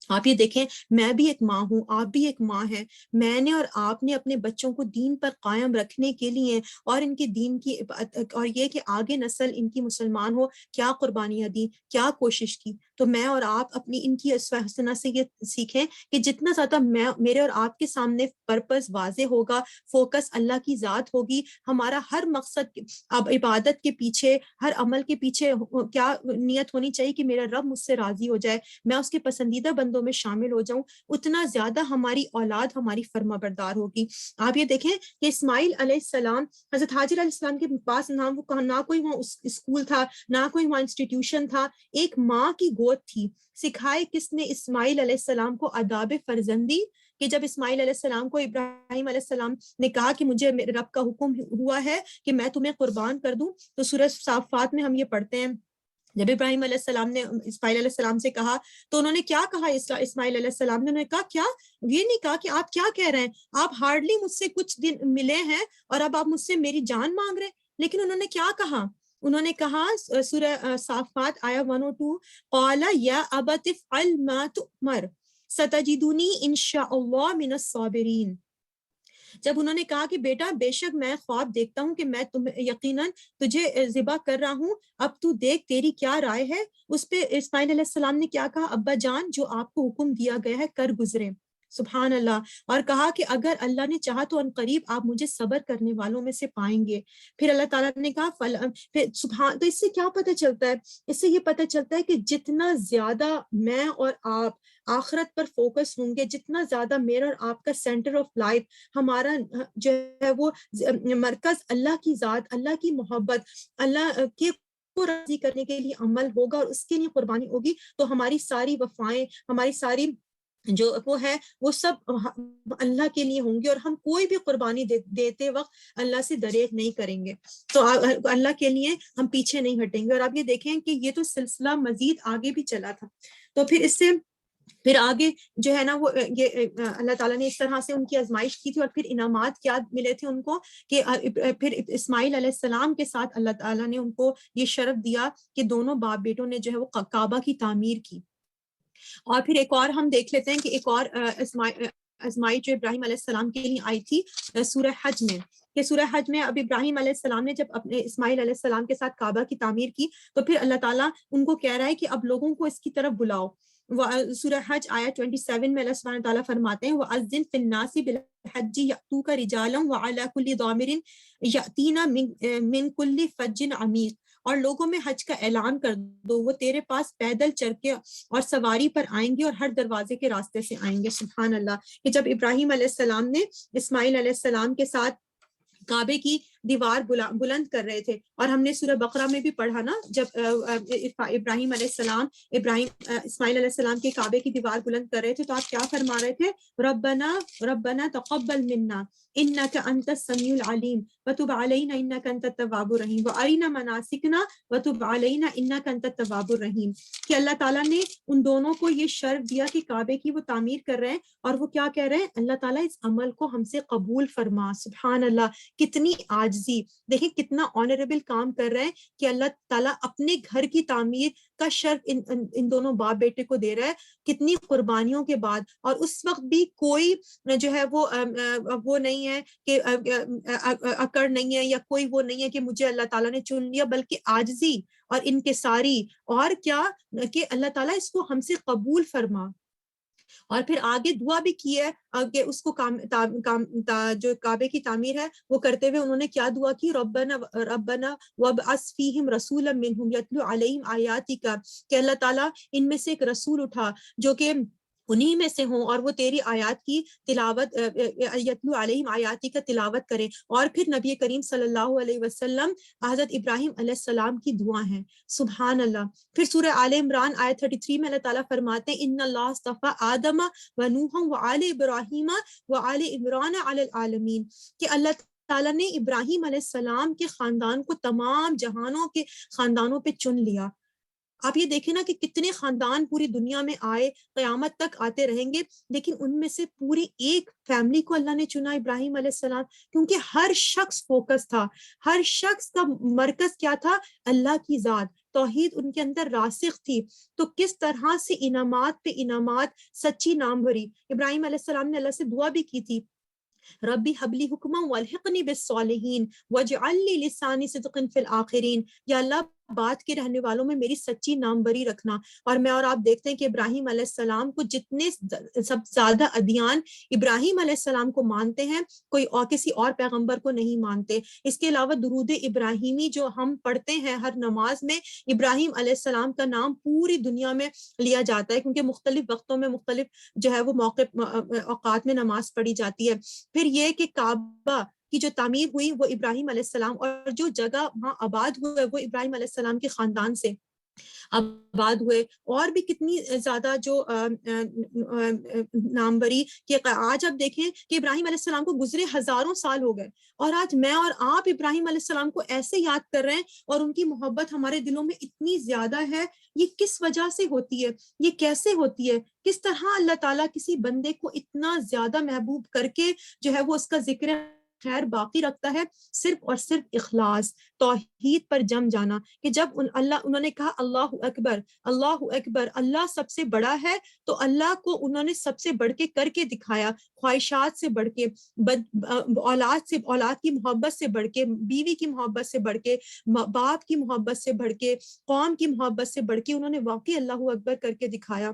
آپ یہ دیکھیں میں بھی ایک ماں ہوں، آپ بھی ایک ماں ہیں. میں نے اور آپ نے اپنے بچوں کو دین پر قائم رکھنے کے لیے اور ان کے دین کی اور یہ کہ آگے نسل ان کی مسلمان ہو کیا قربانیاں دی، کیا کوشش کی. تو میں اور آپ اپنی ان کی اسوہ حسنہ سے یہ سیکھیں کہ جتنا زیادہ میرے اور آپ کے سامنے پرپس واضح ہوگا، فوکس اللہ کی ذات ہوگی، ہمارا ہر مقصد اب عبادت کے پیچھے، ہر عمل کے پیچھے کیا نیت ہونی چاہیے کہ میرا رب مجھ سے راضی ہو جائے، میں اس کے پسندیدہ بندوں میں شامل ہو جاؤں، اتنا زیادہ ہماری اولاد ہماری فرما بردار ہوگی. آپ یہ دیکھیں کہ اسماعیل علیہ السلام، حضرت حاجرہ علیہ السلام کے پاس نہ کوئی وہاں اسکول تھا، نہ کوئی وہاں انسٹیٹیوشن تھا، ایک ماں کی گود تھی. سکھائے کس نے اسماعیل علیہ السلام کو آداب فرزندی، کہ جب اسماعیل علیہ السلام کو ابراہیم علیہ السلام نے کہا کہ مجھے میرے رب کا حکم ہوا ہے کہ میں تمہیں قربان کر دوں، تو سورہ صافات میں ہم یہ پڑھتے ہیں جب ابراہیم علیہ السلام نے اسماعیل علیہ السلام سے کہا تو انہوں نے کیا کہا؟ اسماعیل علیہ السلام نے کہا کیا؟ یہ نہیں کہا کہ آپ کیا کہہ رہے ہیں، آپ ہارڈلی مجھ سے کچھ دن ملے ہیں اور اب آپ مجھ سے میری جان مانگ رہے ہیں. لیکن انہوں نے کیا کہا؟ انہوں نے کہا سورہ صافات آیا 102 قال یا ابت افعل ما تؤمر ستجدنی انشاء اللہ من الصابرین. جب انہوں نے کہا کہ بیٹا بے شک میں خواب دیکھتا ہوں کہ میں یقیناً تجھے ذبح کر رہا ہوں، اب تو دیکھ تیری کیا رائے ہے، اس پہ اسماعیل علیہ السلام نے کیا کہا، ابا جان جو آپ کو حکم دیا گیا ہے کر گزرے، سبحان اللہ، اور کہا کہ اگر اللہ نے چاہا تو عنقریب آپ مجھے صبر کرنے والوں میں سے پائیں گے۔ پھر اللہ تعالیٰ نے کہا پھر سبحان، تو اس سے کیا پتہ چلتا ہے، اس سے یہ پتہ چلتا ہے کہ جتنا زیادہ میں اور آپ آخرت پر فوکس ہوں گے، جتنا زیادہ میرا اور آپ کا سینٹر آف لائف، ہمارا جو ہے وہ مرکز اللہ کی ذات، اللہ کی محبت، اللہ کے کو راضی کرنے کے لیے عمل ہوگا اور اس کے لیے قربانی ہوگی، تو ہماری ساری وفائیں، ہماری ساری جو وہ ہے وہ سب اللہ کے لیے ہوں گی، اور ہم کوئی بھی قربانی دیتے وقت اللہ سے دریغ نہیں کریں گے، تو اللہ کے لیے ہم پیچھے نہیں ہٹیں گے۔ اور آپ یہ دیکھیں کہ یہ تو سلسلہ مزید آگے بھی چلا تھا، تو پھر اس سے پھر آگے جو ہے نا وہ یہ اللہ تعالیٰ نے اس طرح سے ان کی آزمائش کی تھی، اور پھر انعامات کیا ملے تھے ان کو کہ پھر اسماعیل علیہ السلام کے ساتھ اللہ تعالیٰ نے ان کو یہ شرف دیا کہ دونوں باپ بیٹوں نے جو ہے وہ کعبہ کی تعمیر کی۔ اور پھر ایک اور ہم دیکھ لیتے ہیں کہ ایک اور آزمائش جو ابراہیم علیہ السلام کے لیے آئی تھی سورہ حج میں، کہ سورہ حج میں اب ابراہیم علیہ السلام نے جب اپنے اسماعیل علیہ السلام کے ساتھ کعبہ کی تعمیر کی، تو پھر اللہ تعالیٰ ان کو کہہ رہا ہے کہ اب لوگوں کو اس کی طرف بلاؤ۔ سورہ حج آیت 27 میں اللہ سبحانہ تعالیٰ فرماتے ہیں وَأَذِّن فِي النَّاسِ بِالْحَجِّ يَأْتُوكَ رِجَالًا وَعَلَىٰ كُلِّ ضَامِرٍ يَأْتِينَ مِن كُلِّ فَجٍّ عَمِيقٍ، اور لوگوں میں حج کا اعلان کر دو، وہ تیرے پاس پیدل چل کے اور سواری پر آئیں گے اور ہر دروازے کے راستے سے آئیں گے۔ سبحان اللہ، کہ جب ابراہیم علیہ السلام نے اسماعیل علیہ السلام کے ساتھ کعبے کی دیوار بلند کر رہے تھے، اور ہم نے سورہ بقرہ میں بھی پڑھا نا، جب ابراہیم علیہ السلام اسماعیل علیہ السلام کے کعبے کی دیوار بلند کر رہے تھے، تو آپ کیا فرما رہے تھے، ربنا تقبل منا انک انت السمیع العلیم وتب علینا انک انت التواب الرحیم وارنا مناسکنا وتب علینا انک انت التواب الرحیم، کہ اللہ تعالیٰ نے ان دونوں کو یہ شرف دیا کہ کعبے کی وہ تعمیر کر رہے ہیں، اور وہ کیا کہہ رہے ہیں، اللہ تعالیٰ اس عمل کو ہم سے قبول فرما۔ سبحان اللہ، کتنی عاجزی، دیکھیں کتنا آنریبل کام کر رہے ہیں کہ اللہ تعالیٰ اپنے گھر کی تعمیر کا شرف ان دونوں باپ بیٹے کو دے رہا ہے، کتنی قربانیوں کے بعد، اور اس وقت بھی کوئی جو ہے وہ نہیں ہے کہ اکڑ نہیں ہے، یا کوئی وہ نہیں ہے کہ مجھے اللہ تعالیٰ نے چن لیا، بلکہ عاجزی اور انکساری، اور کیا کہ اللہ تعالیٰ اس کو ہم سے قبول فرما۔ اور پھر آگے دعا بھی کی ہے کہ اس کو جو کعبے کی تعمیر ہے وہ کرتے ہوئے انہوں نے کیا دعا کی، ربنا وابعث فیہم رسولا منہم یتلو علیہم آیاتک، کہ اللہ تعالیٰ ان میں سے ایک رسول اٹھا جو کہ انہی میں سے ہوں، اور وہ تیری آیات کی تلاوت، یتلو علیہم آیاتی کا تلاوت کرے۔ اور پھر نبی کریم صلی اللہ علیہ وسلم حضرت ابراہیم علیہ السلام کی دعا ہیں، سبحان اللہ۔ پھر سورہ آل عمران آیت 33 میں اللہ تعالیٰ فرماتے ہیں ان اللہ اصطفیٰ آدم و نوح و آل ابراہیم و آل عمران علی العالمین، کہ اللہ تعالیٰ نے ابراہیم علیہ السلام کے خاندان کو تمام جہانوں کے خاندانوں پہ چن لیا۔ آپ یہ دیکھیں نا کہ کتنے خاندان پوری دنیا میں آئے، قیامت تک آتے رہیں گے، لیکن ان میں سے پوری ایک فیملی کو اللہ نے چنا، ابراہیم علیہ السلام، کیونکہ ہر شخص فوکس تھا، ہر شخص کا مرکز کیا تھا، اللہ کی ذات، توحید ان کے اندر راسخ تھی۔ تو کس طرح سے انعامات پہ انعامات، سچی ناموری، ابراہیم علیہ السلام نے اللہ سے دعا بھی کی تھی، ربی حبلی حکما والحقنی بالصالحین واجعل لی لسان صدق فی الآخرین، یا اللہ بات کے رہنے والوں میں میری سچی ناموری رکھنا۔ اور میں اور آپ دیکھتے ہیں کہ ابراہیم علیہ السلام کو جتنے سب زیادہ ادیان ابراہیم علیہ السلام کو مانتے ہیں، کوئی اور کسی اور پیغمبر کو نہیں مانتے۔ اس کے علاوہ درود ابراہیمی جو ہم پڑھتے ہیں ہر نماز میں، ابراہیم علیہ السلام کا نام پوری دنیا میں لیا جاتا ہے، کیونکہ مختلف وقتوں میں مختلف جو ہے وہ موقع اوقات میں نماز پڑھی جاتی ہے۔ پھر یہ کہ کعبہ کی جو تعمیر ہوئی وہ ابراہیم علیہ السلام، اور جو جگہ وہاں آباد ہوئے وہ ابراہیم علیہ السلام کے خاندان سے آباد ہوئے، اور بھی کتنی زیادہ جو ناموری، کہ آج آپ دیکھیں کہ ابراہیم علیہ السلام کو گزرے ہزاروں سال ہو گئے، اور آج میں اور آپ ابراہیم علیہ السلام کو ایسے یاد کر رہے ہیں، اور ان کی محبت ہمارے دلوں میں اتنی زیادہ ہے۔ یہ کس وجہ سے ہوتی ہے، یہ کیسے ہوتی ہے، کس طرح اللہ تعالیٰ کسی بندے کو اتنا زیادہ محبوب کر کے جو ہے وہ اس کا ذکر خیر باقی رکھتا ہے صرف اور صرف اخلاص، توحید پر جم جانا، کہ جب انہوں نے کہا اللہ اکبر اللہ اکبر، اللہ سب سے بڑا ہے، تو اللہ کو انہوں نے سب سے بڑھ کے دکھایا، خواہشات سے بڑھ کے، اولاد کی محبت سے بڑھ کے، بیوی کی محبت سے بڑھ کے، باپ کی محبت سے بڑھ کے، قوم کی محبت سے بڑھ کے انہوں نے واقعی اللہ اکبر کر کے دکھایا۔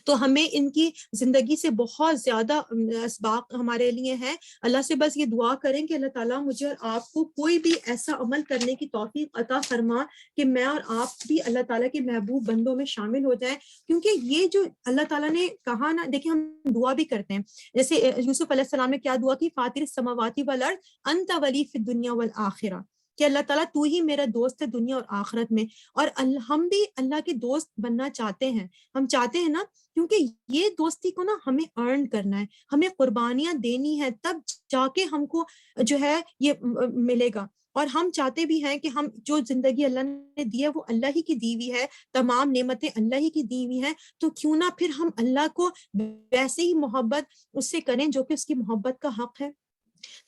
تو ہمیں ان کی زندگی سے بہت زیادہ اسباق ہمارے لیے ہیں۔ اللہ سے بس یہ دعا کریں کہ اللہ تعالیٰ مجھے اور آپ کو کوئی بھی ایسا عمل کرنے کی توفیق عطا فرما کہ میں اور آپ بھی اللہ تعالیٰ کے محبوب بندوں میں شامل ہو جائیں، کیونکہ یہ جو اللہ تعالیٰ نے کہا نا، دیکھیں ہم دعا بھی کرتے ہیں، جیسے یوسف علیہ السلام نے کیا دعا کی، فاطر السماوات والارض انت ولی فی الدنیا والآخرہ، کہ اللہ تعالیٰ تو ہی میرا دوست ہے دنیا اور آخرت میں۔ اور ہم بھی اللہ کے دوست بننا چاہتے ہیں، ہم چاہتے ہیں نا، کیونکہ یہ دوستی کو نا ہمیں ارن کرنا ہے، ہمیں قربانیاں دینی ہے، تب جا کے ہم کو جو ہے یہ ملے گا۔ اور ہم چاہتے بھی ہیں کہ ہم جو زندگی اللہ نے دی ہے وہ اللہ ہی کی دی ہوئی ہے، تمام نعمتیں اللہ ہی کی دی ہوئی ہیں، تو کیوں نہ پھر ہم اللہ کو ویسے ہی محبت اس سے کریں جو کہ اس کی محبت کا حق ہے۔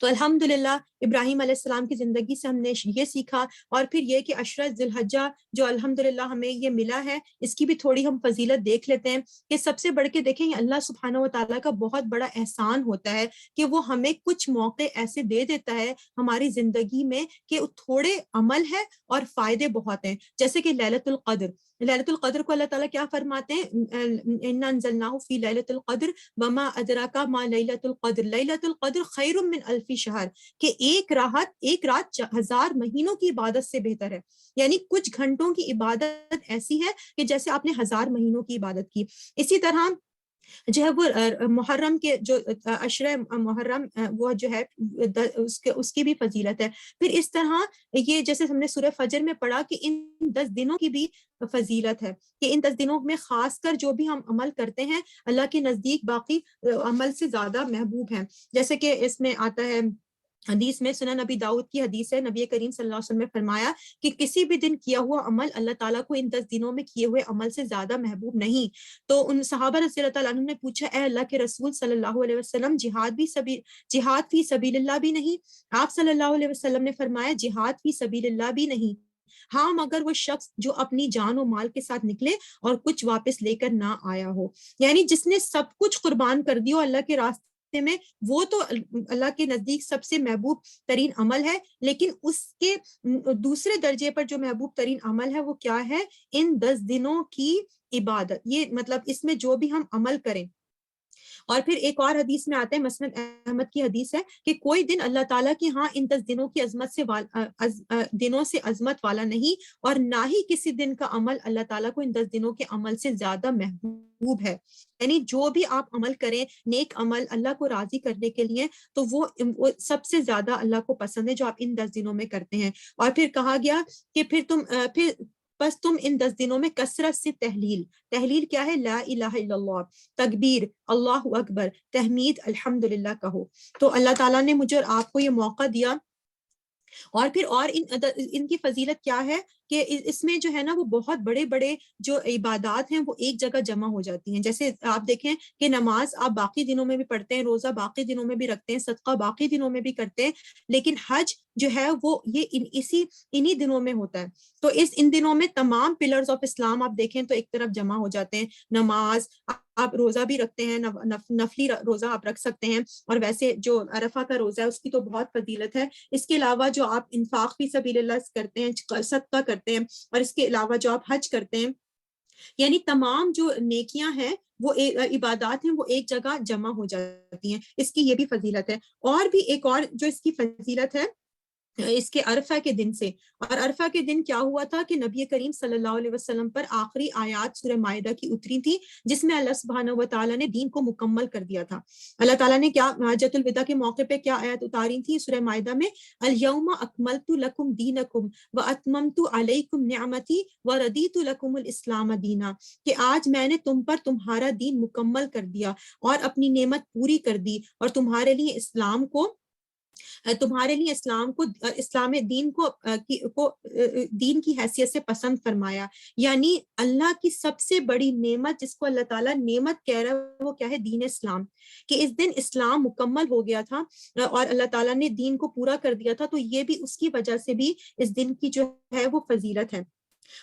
تو الحمدللہ ابراہیم علیہ السلام کی زندگی سے ہم نے یہ سیکھا، اور پھر یہ کہ عشرہ ذی الحجہ جو الحمدللہ ہمیں یہ ملا ہے، اس کی بھی تھوڑی ہم فضیلت دیکھ لیتے ہیں، کہ سب سے بڑھ کے دیکھیں اللہ سبحانہ و تعالیٰ کا بہت بڑا احسان ہوتا ہے کہ وہ ہمیں کچھ موقع ایسے دے دیتا ہے ہماری زندگی میں کہ تھوڑے عمل ہے اور فائدے بہت ہیں، جیسے کہ لیلۃ القدر۔ لیلۃ القدر کو اللہ تعالیٰ کیا فرماتے ہیں، انا انزلناہ فی لیلۃ القدر وما ادراک ما لیلۃ القدر لیلۃ القدر خیر من الف شہر، کہ ایک رات 1000 مہینوں کی عبادت سے بہتر ہے، یعنی کچھ گھنٹوں کی عبادت ایسی ہے کہ جیسے آپ نے 1000 مہینوں کی عبادت کی۔ اسی طرح جو ہے وہ محرم کے جو عشرہ محرم وہ جو ہے اس کی بھی فضیلت ہے۔ پھر اس طرح یہ جیسے ہم نے سورہ فجر میں پڑھا کہ ان 10 دنوں کی بھی فضیلت ہے، کہ ان 10 دنوں میں خاص کر جو بھی ہم عمل کرتے ہیں اللہ کے نزدیک باقی عمل سے زیادہ محبوب ہیں، جیسے کہ اس میں آتا ہے حدیث میں، سنن نبی داؤد کی حدیث ہے، نبی کریم صلی اللہ علیہ وسلم نے فرمایا کہ کسی بھی دن کیا ہوا عمل اللہ تعالیٰ کو ان 10 دنوں میں کیے ہوئے عمل سے زیادہ محبوب نہیں۔ تو ان صحابہ رضی اللہ تعالیٰ عنہ نے پوچھا، اے اللہ کے رسول صلی اللہ علیہ وسلم، جہاد فی سبیل اللہ بھی نہیں؟ آپ صلی اللہ علیہ وسلم نے فرمایا جہاد فی سبیل اللہ بھی نہیں، ہاں مگر وہ شخص جو اپنی جان و مال کے ساتھ نکلے اور کچھ واپس لے کر نہ آیا ہو، یعنی جس نے سب کچھ قربان کر دیا اللہ کے راستے میں، وہ تو اللہ کے نزدیک سب سے محبوب ترین عمل ہے، لیکن اس کے دوسرے درجے پر جو محبوب ترین عمل ہے وہ کیا ہے، ان 10 دنوں کی عبادت۔ یہ مطلب اس میں جو بھی ہم عمل کریں۔ اور پھر ایک اور حدیث میں آتا ہے، مسند احمد کی حدیث ہے، کہ کوئی دن اللہ تعالیٰ کی ہاں ان 10 دنوں کی دنوں سے عظمت والا نہیں، اور نہ ہی کسی دن کا عمل اللہ تعالیٰ کو ان 10 دنوں کے عمل سے زیادہ محبوب ہے۔ یعنی جو بھی آپ عمل کریں، نیک عمل اللہ کو راضی کرنے کے لیے، تو وہ سب سے زیادہ اللہ کو پسند ہے جو آپ ان 10 دنوں میں کرتے ہیں۔ اور پھر کہا گیا کہ بس تم ان 10 دنوں میں کثرت سے تحلیل کیا ہے، لا الہ الا اللہ، تکبیر، اللہ اکبر، تحمید، الحمدللہ کہو۔ تو اللہ تعالیٰ نے مجھے اور آپ کو یہ موقع دیا۔ اور پھر ان کی فضیلت کیا ہے کہ اس میں جو ہے نا وہ بہت بڑے بڑے جو عبادات ہیں وہ ایک جگہ جمع ہو جاتی ہیں۔ جیسے آپ دیکھیں کہ نماز آپ باقی دنوں میں بھی پڑھتے ہیں، روزہ باقی دنوں میں بھی رکھتے ہیں، صدقہ باقی دنوں میں بھی کرتے ہیں، لیکن حج جو ہے وہ یہ انہی دنوں میں ہوتا ہے۔ تو ان دنوں میں تمام پلرز آف اسلام آپ دیکھیں تو ایک طرف جمع ہو جاتے ہیں، نماز، آپ روزہ بھی رکھتے ہیں، نفلی روزہ آپ رکھ سکتے ہیں، اور ویسے جو عرفہ کا روزہ ہے اس کی تو بہت فضیلت ہے۔ اس کے علاوہ جو آپ انفاق فی سبیل اللہ کرتے ہیں، صدقہ کرتے ہیں، اور اس کے علاوہ جو آپ حج کرتے ہیں، یعنی تمام جو نیکیاں ہیں وہ عبادات ہیں وہ ایک جگہ جمع ہو جاتی ہیں۔ اس کی یہ بھی فضیلت ہے۔ اور بھی ایک اور جو اس کی فضیلت ہے اس کے عرفہ کے دن سے، اور عرفہ کے دن کیا ہوا تھا کہ نبی کریم صلی اللہ علیہ وسلم پر آخری آیات سورہ مائدہ کی اتری تھی، جس میں اللہ سبحانہ و تعالیٰ نے دین کو مکمل کر دیا تھا۔ اللہ تعالیٰ نے کیا حجۃ الوداع کے موقع پہ کیا آیات اتاری تھی سورہ مائدہ میں، الیوم اکملت لکم دینکم واتممت علیکم نعمتی ورضیت لکم الاسلام دینا، کہ آج میں نے تم پر تمہارا دین مکمل کر دیا اور اپنی نعمت پوری کر دی، اور تمہارے لیے اسلام کو تمہارے لیے اسلام کو اسلام دین کو دین کی حیثیت سے پسند فرمایا. یعنی اللہ کی سب سے بڑی نعمت جس کو اللہ تعالیٰ نعمت کہہ رہا ہے وہ کیا ہے؟ دین اسلام. کہ اس دن اسلام مکمل ہو گیا تھا اور اللہ تعالیٰ نے دین کو پورا کر دیا تھا. تو یہ بھی اس کی وجہ سے بھی اس دن کی جو ہے وہ فضیلت ہے.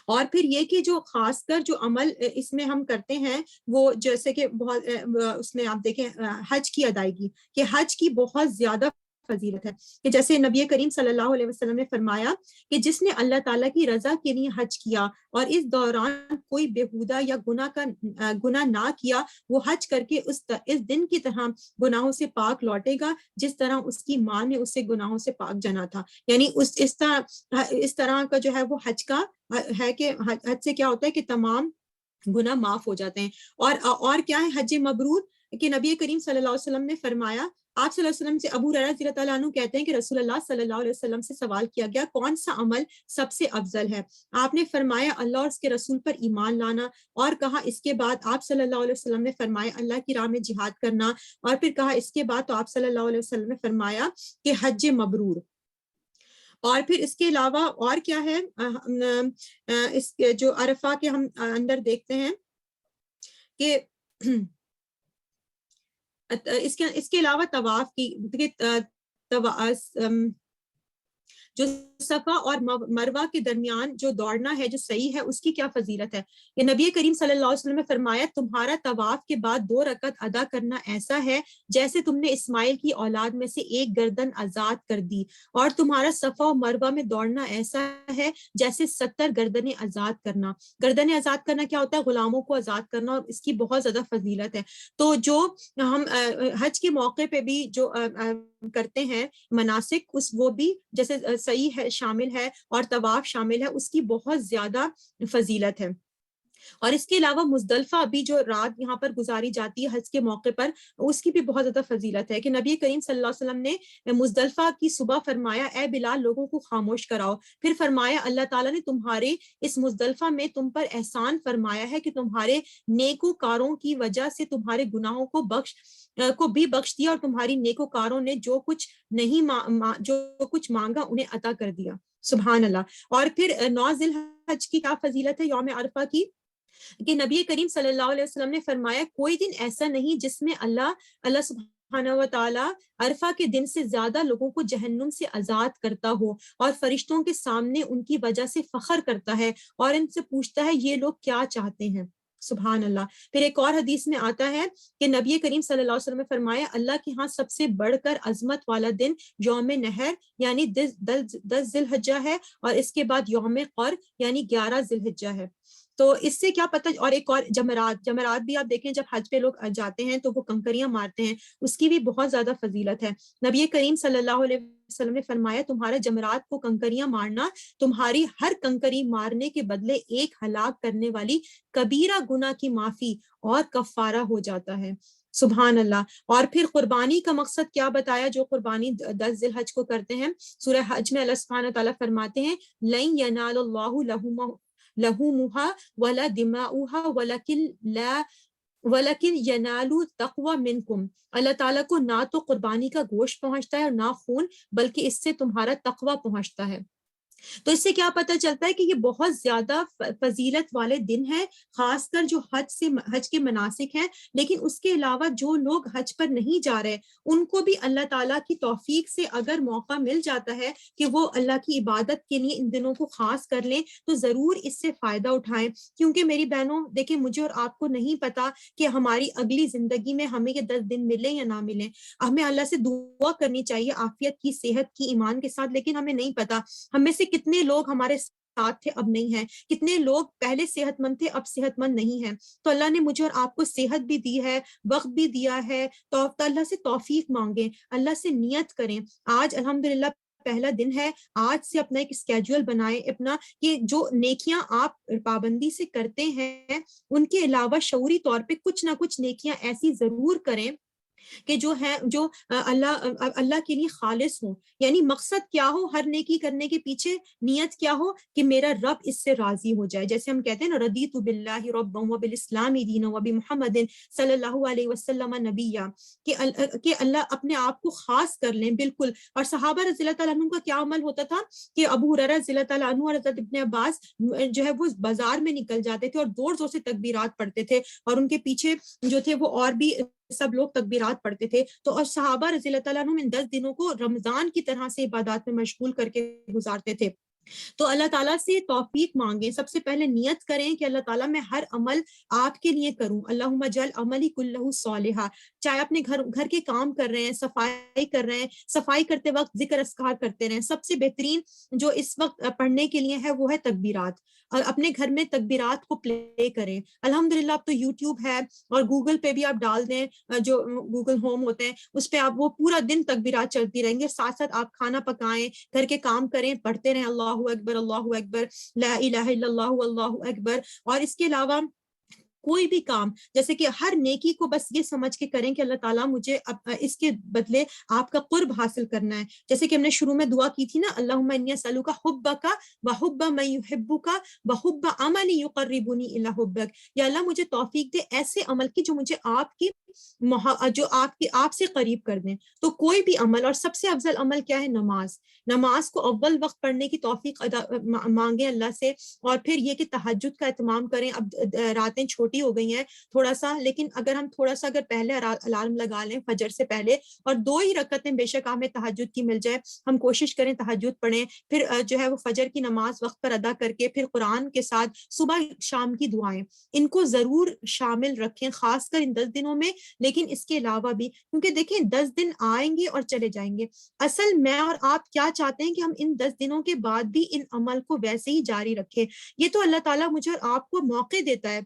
اور پھر یہ کہ جو خاص کر جو عمل اس میں ہم کرتے ہیں وہ جیسے کہ بہت اس میں آپ دیکھیں حج کی ادائیگی، کہ حج کی بہت زیادہ فضیلت ہے. کہ جیسے نبی کریم صلی اللہ علیہ وسلم نے فرمایا کہ جس نے اللہ تعالیٰ کی رضا کے لیے حج کیا اور اس دوران کوئی بےہودہ یا گناہ نہ کیا، وہ حج کر کے اس دن کی طرح گناہوں سے پاک لوٹے گا جس طرح اس کی ماں نے اسے گناہوں سے پاک جنا تھا. یعنی اس طرح کا جو ہے وہ حج کا ہے کہ حج سے کیا ہوتا ہے کہ تمام گناہ معاف ہو جاتے ہیں. اور کیا ہے حج مبرور؟ کہ نبی کریم صلی اللہ علیہ وسلم نے فرمایا، آپ صلی اللہ علیہ وسلم سے ابو ہریرہ رضی اللہ عنہ کہتے ہیں کہ رسول اللہ صلی اللہ علیہ وسلم سے سوال کیا گیا کون سا عمل سب سے افضل ہے؟ آپ نے فرمایا اللہ اور اس کے رسول پر ایمان لانا. اور کہا اس کے بعد؟ آپ صلی اللہ علیہ وسلم نے فرمایا اللہ کی راہ میں جہاد کرنا. اور پھر کہا اس کے بعد؟ تو آپ صلی اللہ علیہ وسلم نے فرمایا کہ حج مبرور. اور پھر اس کے علاوہ اور کیا ہے؟ اس جو عرفہ کے ہم اندر دیکھتے ہیں کہ اس کے علاوہ طواف کی جو صفا اور مروہ کے درمیان جو دوڑنا ہے جو صحیح ہے اس کی کیا فضیلت ہے؟ یہ نبی کریم صلی اللہ علیہ وسلم نے فرمایا تمہارا طواف کے بعد 2 رکعت ادا کرنا ایسا ہے جیسے تم نے اسماعیل کی اولاد میں سے ایک گردن آزاد کر دی، اور تمہارا صفا و مروہ میں دوڑنا ایسا ہے جیسے 70 گردنیں آزاد کرنا. گردنیں آزاد کرنا کیا ہوتا ہے؟ غلاموں کو آزاد کرنا، اور اس کی بہت زیادہ فضیلت ہے. تو جو ہم حج کے موقع پہ بھی جو کرتے ہیں مناسک وہ بھی جیسے صحیح ہے شامل ہے اور طواف شامل ہے، اس کی بہت زیادہ فضیلت ہے. اور اس کے علاوہ مزدلفہ بھی جو رات یہاں پر گزاری جاتی ہے حج کے موقع پر، اس کی بھی بہت زیادہ فضیلت ہے. کہ نبی کریم صلی اللہ علیہ وسلم نے مزدلفہ کی صبح فرمایا اے بلال لوگوں کو خاموش کراؤ. پھر فرمایا اللہ تعالیٰ نے تمہارے اس مزدلفہ میں تم پر احسان فرمایا ہے کہ تمہارے نیکوکاروں کی وجہ سے تمہارے گناہوں کو بھی بخش دیا، اور تمہاری نیکوکاروں نے جو کچھ مانگا انہیں عطا کر دیا. سبحان اللہ. اور پھر 9 ذی الحج کی کیا فضیلت ہے یوم عرفہ کی؟ کہ نبی کریم صلی اللہ علیہ وسلم نے فرمایا کوئی دن ایسا نہیں جس میں اللہ سبحانہ و تعالیٰ عرفہ کے دن سے زیادہ لوگوں کو جہنم سے آزاد کرتا ہو اور فرشتوں کے سامنے ان کی وجہ سے فخر کرتا ہے اور ان سے پوچھتا ہے یہ لوگ کیا چاہتے ہیں. سبحان اللہ. پھر ایک اور حدیث میں آتا ہے کہ نبی کریم صلی اللہ علیہ وسلم نے فرمایا اللہ کے ہاں سب سے بڑھ کر عظمت والا دن یوم نحر یعنی 10 ذی الحجہ ہے، اور اس کے بعد یوم قر یعنی 11 ذی الحجہ ہے. تو اس سے کیا پتہ؟ اور ایک اور جمرات بھی آپ دیکھیں جب حج پہ لوگ جاتے ہیں تو وہ کنکریاں مارتے ہیں، اس کی بھی بہت زیادہ فضیلت ہے. نبی کریم صلی اللہ علیہ وسلم نے فرمایا تمہارا جمرات کو کنکریاں مارنا تمہاری ہر کنکری مارنے کے بدلے ایک ہلاک کرنے والی کبیرہ گناہ کی معافی اور کفارہ ہو جاتا ہے. سبحان اللہ. اور پھر قربانی کا مقصد کیا بتایا؟ جو قربانی 10 ذی الحج کو کرتے ہیں، سورہ حج میں اللہ سبحانہ تعالیٰ فرماتے ہیں لن ینال اللہ لحومها ولا دماؤها ولکن ینالوا التقوی منکم. اللہ تعالیٰ کو نہ تو قربانی کا گوشت پہنچتا ہے اور نہ خون، بلکہ اس سے تمہارا تقوی پہنچتا ہے. تو اس سے کیا پتہ چلتا ہے کہ یہ بہت زیادہ فضیلت والے دن ہیں، خاص کر جو حج کے مناسک ہیں. لیکن اس کے علاوہ جو لوگ حج پر نہیں جا رہے ان کو بھی اللہ تعالیٰ کی توفیق سے اگر موقع مل جاتا ہے کہ وہ اللہ کی عبادت کے لیے ان دنوں کو خاص کر لیں تو ضرور اس سے فائدہ اٹھائیں. کیونکہ میری بہنوں دیکھیں مجھے اور آپ کو نہیں پتا کہ ہماری اگلی زندگی میں ہمیں یہ 10 دن ملیں یا نہ ملیں. ہمیں اللہ سے دعا کرنی چاہیے عافیت کی، صحت کی، ایمان کے ساتھ، لیکن ہمیں نہیں پتا ہم میں سے کتنے لوگ ہمارے ساتھ تھے اب نہیں ہیں، کتنے لوگ پہلے صحت مند تھے اب صحت مند نہیں ہیں. تو اللہ نے مجھے اور آپ کو صحت بھی دی ہے، وقت بھی دیا ہے، تو اللہ سے توفیق مانگیں، اللہ سے نیت کریں. آج الحمدللہ پہلا دن ہے، آج سے اپنا ایک اسکیجول بنائیں اپنا کہ جو نیکیاں آپ پابندی سے کرتے ہیں ان کے علاوہ شعوری طور پہ کچھ نہ کچھ نیکیاں ایسی ضرور کریں کہ جو ہے جو اللہ کے لیے خالص ہوں، یعنی مقصد کیا ہو ہر نیکی کرنے کے پیچھے، نیت کیا ہو کہ میرا رب اس سے راضی ہو جائے، جیسے ہم کہتے ہیں نا رضیت باللہ ربا وبالاسلام دینا وبمحمد صلی اللہ علیہ وسلم نبیا، کہ اللہ اپنے آپ کو خاص کر لیں بالکل. اور صحابہ رضی اللہ تعالیٰ عنہ کا کیا عمل ہوتا تھا کہ ابو ہریرہ رضی اللہ تعالیٰ عنہ اور حضرت ابن عباس جو ہے وہ بازار میں نکل جاتے تھے اور زور زور سے تکبیرات پڑھتے تھے، اور ان کے پیچھے جو تھے وہ اور بھی سب لوگ تکبیرات پڑھتے تھے. تو اور صحابہ رضی اللہ تعالیٰ عنہ ان 10 دنوں کو رمضان کی طرح سے عبادات میں مشغول کر کے گزارتے تھے. تو اللہ تعالیٰ سے توفیق مانگیں، سب سے پہلے نیت کریں کہ اللہ تعالیٰ میں ہر عمل آپ کے لیے کروں، اللہم اجعل عملی کلہ صالحا، چاہے اپنے گھر کے کام کر رہے ہیں، صفائی کر رہے ہیں، صفائی کرتے وقت ذکر اذکار کرتے رہیں. سب سے بہترین جو اس وقت پڑھنے کے لیے ہے وہ ہے تکبیرات، اور اپنے گھر میں تکبیرات کو پلے کریں. الحمدللہ اب تو یوٹیوب ہے اور گوگل پہ بھی آپ ڈال دیں، جو گوگل ہوم ہوتے ہیں اس پہ آپ وہ پورا دن تکبیرات چلتی رہیں گے، ساتھ ساتھ آپ کھانا پکائیں، گھر کے کام کریں، پڑھتے رہیں اللہ اکبر لا الہ الا اللہ اللہ اکبر. اور اس کے علاوہ کوئی بھی کام جیسے کہ ہر نیکی کو بس یہ سمجھ کے کریں کہ اللہ تعالیٰ مجھے اس کے بدلے آپ کا قرب حاصل کرنا ہے. جیسے کہ ہم نے شروع میں دعا کی تھی نا، اللہم انی اسألک حبک وحب من یحبک وحب عمل یقربنی الی حبک، یا اللہ مجھے توفیق دے ایسے عمل کی جو مجھے آپ سے قریب کر دیں. تو کوئی بھی عمل، اور سب سے افضل عمل کیا ہے؟ نماز کو اول وقت پڑھنے کی توفیق مانگیں اللہ سے. اور پھر یہ کہ تہجد کا اہتمام کریں. اب راتیں چھوٹی ہو گئی ہیں تھوڑا سا، لیکن اگر ہم تھوڑا سا پہلے الارم لگا لیں فجر سے پہلے، اور 2 ہی رکعتیں بے شک ہمیں تہجد کی مل جائے، ہم کوشش کریں تہجد پڑھیں. پھر جو ہے وہ فجر کی نماز وقت پر ادا کر کے پھر قرآن کے ساتھ صبح شام کی دعائیں، ان کو ضرور شامل رکھیں، خاص کر ان 10 دنوں میں. لیکن اس کے علاوہ بھی، کیونکہ دیکھیں 10 دن آئیں گے اور چلے جائیں گے، اصل میں اور آپ کیا چاہتے ہیں کہ ہم ان 10 دنوں کے بعد بھی ان عمل کو ویسے ہی جاری رکھیں. یہ تو اللہ تعالیٰ مجھے اور آپ کو موقع دیتا ہے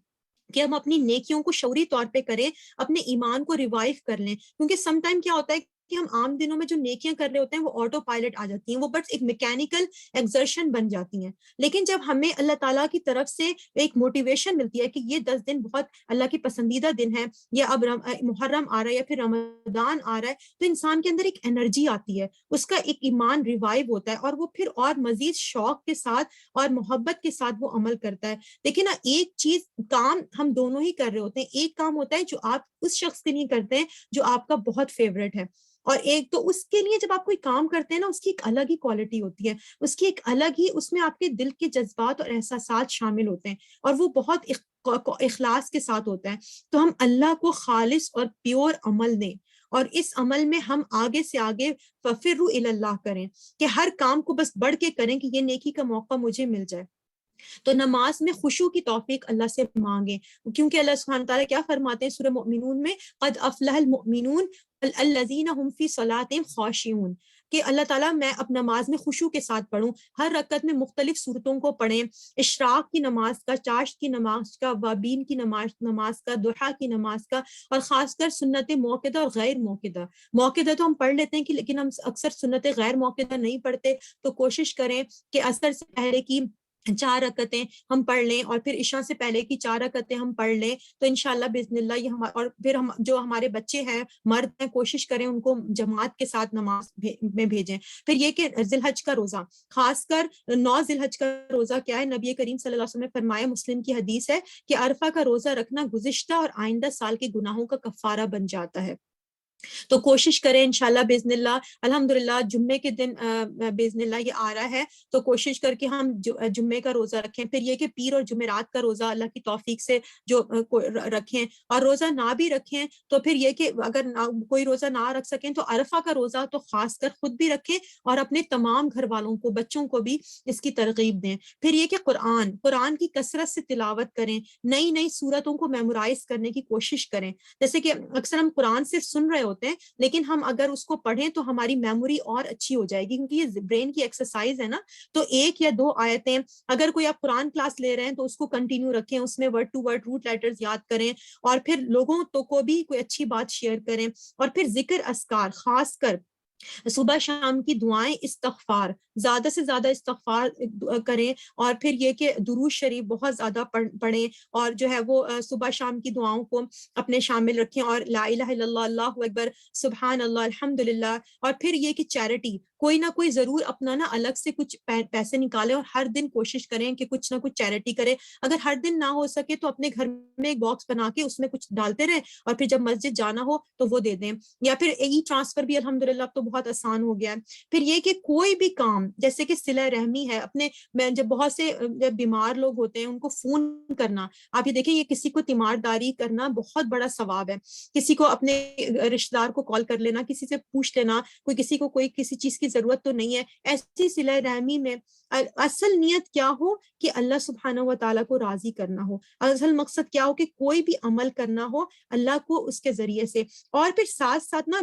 کہ ہم اپنی نیکیوں کو شعوری طور پہ کریں، اپنے ایمان کو ریوائیو کر لیں. کیونکہ سم ٹائم کیا ہوتا ہے کہ ہم عام دنوں میں جو نیکیاں کر رہے ہوتے ہیں وہ آٹو پائلٹ آ جاتی ہیں، وہ بس ایک میکینیکل ایگزرشن بن جاتی ہیں. لیکن جب ہمیں اللہ تعالیٰ کی طرف سے ایک موٹیویشن ملتی ہے کہ یہ 10 دن بہت اللہ کی پسندیدہ دن ہے، یا اب محرم آ رہا ہے یا پھر رمضان آ رہا ہے، تو انسان کے اندر ایک انرجی آتی ہے، اس کا ایک ایمان ریوائیو ہوتا ہے، اور وہ پھر اور مزید شوق کے ساتھ اور محبت کے ساتھ وہ عمل کرتا ہے. دیکھیں نا، ایک چیز کام ہم دونوں ہی کر رہے ہوتے ہیں. ایک کام ہوتا ہے جو آپ اس شخص کے لیے کرتے ہیں جو آپ کا بہت فیوریٹ ہے، اور ایک تو اس کے لیے جب آپ کوئی کام کرتے ہیں نا، اس کی ایک الگ ہی کوالٹی ہوتی ہے، اس کی ایک الگ ہی، اس میں آپ کے دل کے جذبات اور احساسات شامل ہوتے ہیں، اور وہ بہت اخلاص کے ساتھ ہوتا ہے. تو ہم اللہ کو خالص اور پیور عمل دیں، اور اس عمل میں ہم آگے سے آگے ففروا الی اللہ کریں، کہ ہر کام کو بس بڑھ کے کریں کہ یہ نیکی کا موقع مجھے مل جائے. تو نماز میں خشوع کی توفیق اللہ سے مانگیں، کیونکہ اللہ سبحانہ تعالیٰ کیا فرماتے ہیں سورہ مؤمنون میں، قد افلح المؤمنون الذین هم فی صلاتهم خاشعون، کہ اللہ تعالیٰ میں اب نماز میں خشوع کے ساتھ پڑھوں. ہر رکعت میں مختلف صورتوں کو پڑھیں، اشراق کی نماز کا، چاشت کی نماز کا، وابین کی نماز کا، ضحیٰ کی نماز کا، اور خاص کر سنت موقدہ اور غیر موقدہ. موقدہ تو ہم پڑھ لیتے ہیں کہ لیکن ہم اکثر سنت غیر موقدہ نہیں پڑھتے. تو کوشش کریں کہ عصر سے پہلے کی 4 رکعتیں ہم پڑھ لیں، اور پھر عشاء سے پہلے کی 4 رکعتیں ہم پڑھ لیں. تو انشاءاللہ باذن اللہ یہ اور پھر ہم جو ہمارے بچے ہیں مرد ہیں، کوشش کریں ان کو جماعت کے ساتھ نماز میں بھیجیں. پھر یہ کہ ذی الحج کا روزہ، خاص کر 9 ذی الحج کا روزہ کیا ہے، نبی کریم صلی اللہ علیہ وسلم نے فرمایا، مسلم کی حدیث ہے کہ عرفہ کا روزہ رکھنا گزشتہ اور آئندہ سال کے گناہوں کا کفارہ بن جاتا ہے. تو کوشش کریں انشاءاللہ باذن اللہ. الحمدللہ جمعے کے دن باذن اللہ یہ آ رہا ہے، تو کوشش کر کے ہم جمعے کا روزہ رکھیں. پھر یہ کہ پیر اور جمعرات کا روزہ اللہ کی توفیق سے جو رکھیں، اور روزہ نہ بھی رکھیں تو پھر یہ کہ اگر کوئی روزہ نہ رکھ سکیں تو عرفہ کا روزہ تو خاص کر خود بھی رکھیں، اور اپنے تمام گھر والوں کو، بچوں کو بھی اس کی ترغیب دیں. پھر یہ کہ قرآن کی کثرت سے تلاوت کریں، نئی صورتوں کو میمورائز کرنے کی کوشش کریں. جیسے کہ اکثر ہم قرآن سے سن رہے ہوتے ہیں، لیکن ہم اگر اس کو پڑھیں تو ہماری میموری اور اچھی ہو جائے گی، کیونکہ یہ برین کی ایکسرسائز ہے نا. تو 1 یا 2 آیتیں، اگر کوئی آپ قرآن کلاس لے رہے ہیں تو اس کو کنٹینیو رکھیں، اس میں word to word root letters یاد کریں، اور پھر لوگوں کو بھی کوئی اچھی بات شیئر کریں. اور پھر ذکر اذکار، خاص کر صبح شام کی دعائیں استغفار، زیادہ سے زیادہ استغفار کریں، اور پھر یہ کہ درود شریف بہت زیادہ پڑھیں، اور جو ہے وہ صبح شام کی دعاؤں کو اپنے شامل رکھیں، اور لا الہ الا اللہ، اللہ اکبر، سبحان اللہ، الحمدللہ، اور پھر یہ کہ چیریٹی کوئی نہ کوئی ضرور اپنا نا الگ سے کچھ پیسے نکالیں، اور ہر دن کوشش کریں کہ کچھ نہ کچھ چیریٹی کرے. اگر ہر دن نہ ہو سکے تو اپنے گھر میں ایک باکس بنا کے اس میں کچھ ڈالتے رہیں، اور پھر جب مسجد جانا ہو تو وہ دے دیں، یا پھر ای ٹرانسفر بھی الحمدللہ اب تو بہت آسان ہو گیا ہے. پھر یہ کہ کوئی بھی کام جیسے کہ صلہ رحمی ہے، اپنے جب بہت سے بیمار لوگ ہوتے ہیں ان کو فون کرنا، آپ یہ دیکھیں یہ کسی کو تیمارداری کرنا بہت بڑا ثواب ہے. کسی کو اپنے رشتہ دار کو کال کر لینا، کسی سے پوچھ لینا کوئی کسی کو کوئی کسی چیز کی ضرورت تو نہیں ہے. ایسی صلہ رحمی میں اصل نیت کیا ہو کہ اللہ سبحانہ و تعالیٰ کو راضی کرنا ہو، اصل مقصد کیا ہو کہ کوئی بھی عمل کرنا ہو اللہ کو اس کے ذریعے سے، اور پھر ساتھ ساتھ نا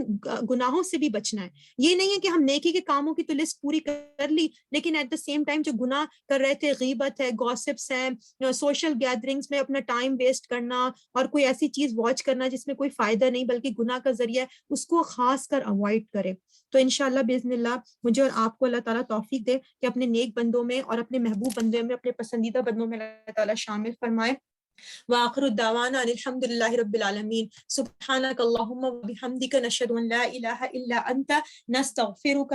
گناہوں سے بھی بچنا ہے. یہ نہیں ہے کہ ہم نیکی کے کاموں کی تو لسٹ پوری کر لی، لیکن ایٹ دا سیم ٹائم جو گناہ کر رہے تھے، غیبت ہے، گوسپس ہے، سوشل گیدرنگز میں اپنا ٹائم ویسٹ کرنا، اور کوئی ایسی چیز واچ کرنا جس میں کوئی فائدہ نہیں بلکہ گناہ کا ذریعہ ہے، اس کو خاص کر اوائڈ کرے. تو انشاءاللہ باذن اللہ مجھے اور آپ کو اللہ تعالیٰ توفیق دے کہ اپنے نیک بندوں میں اور اپنے محبوب بندوں میں، اپنے پسندیدہ بندوں میں اللہ تعالیٰ شامل فرمائے. وآخر الدعوانا الحمد لله رب العالمين. سبحانك اللهم وبحمدك نشهد أن لا إله إلا أنت نستغفرك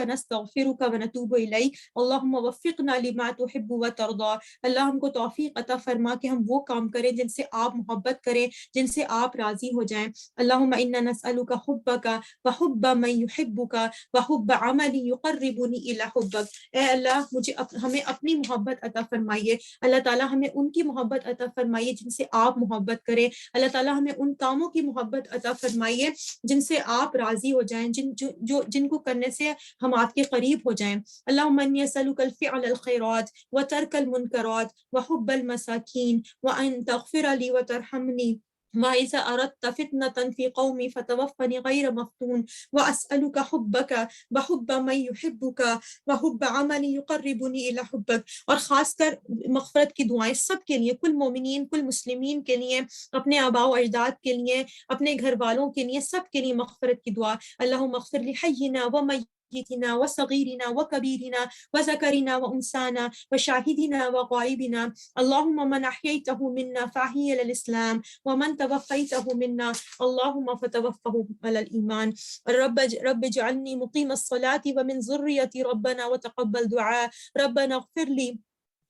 ونتوب إليك. اللهم وفقنا لما تحب وترضى. اللہ ہم کو توفیق عطا فرما کہ ہم وہ کام کریں جن سے آپ محبت کریں، جن سے آپ راضی ہو جائیں. اللهم إنا نسألك حبك وحب من يحبك وحب عمل يقربني إلى حبك. اے اللہ ہمیں اپنی محبت عطا فرمائیے. اللہ تعالیٰ ہمیں ان کی محبت عطا فرمائیے جن سے آپ محبت کریں. اللہ تعالیٰ ہمیں ان کاموں کی محبت عطا فرمائیے جن سے آپ راضی ہو جائیں، جن کو کرنے سے ہم آپ کے قریب ہو جائیں. اللہم انی اسألک الفعل الخیرات وترک المنکرات وحب المساکین وان تغفر لی وترحمنی وإذا أردت فتنة في قومي فتوفني غير مفتون وأسألك حبك وحب من يحبك وحب عمل يقربني إلى حبك. اور خاص کر مغفرت کی دعائیں سب کے لیے، کل مومنین، کل مسلمین کے لیے، اپنے آباء و اجداد کے لیے، اپنے گھر والوں کے لیے، سب کے لیے مغفرت کی دعا. اللہم اغفر لحینا ومیتنا وصغیرنا وکبیرنا وذکرنا وانسانا وشاہدنا وغائبنا. اللہم من احییتہ منا فاحی علی الاسلام ومن توفیتہ منا اللہم فتوفہ علی الایمان. رب اجعلنی مقیم الصلاة ومن ذریتی ربنا وتقبل دعاء. ربنا اغفر لی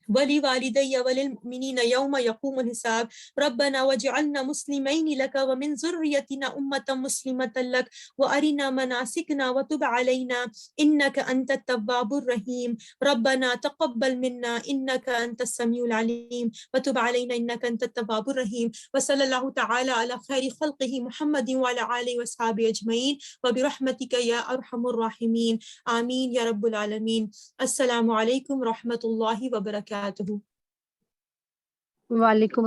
ولوالدي وللمؤمنين يوم يقوم الحساب. ربنا واجعلنا مسلمين لك ومن ذريتنا أمة مسلمة لك وأرنا مناسكنا وتب علينا إنك أنت التواب الرحيم. ربنا تقبل منا إنك أنت السميع العليم وتب علينا إنك أنت التواب الرحيم. وصلى الله تعالى على خير خلقه محمد وعلى آله وصحبه أجمعين وبرحمتك يا أرحم الراحمين آمين يا رب العالمين. السلام علیکم ورحمۃ اللہ وبرکاتہ. وعلیکم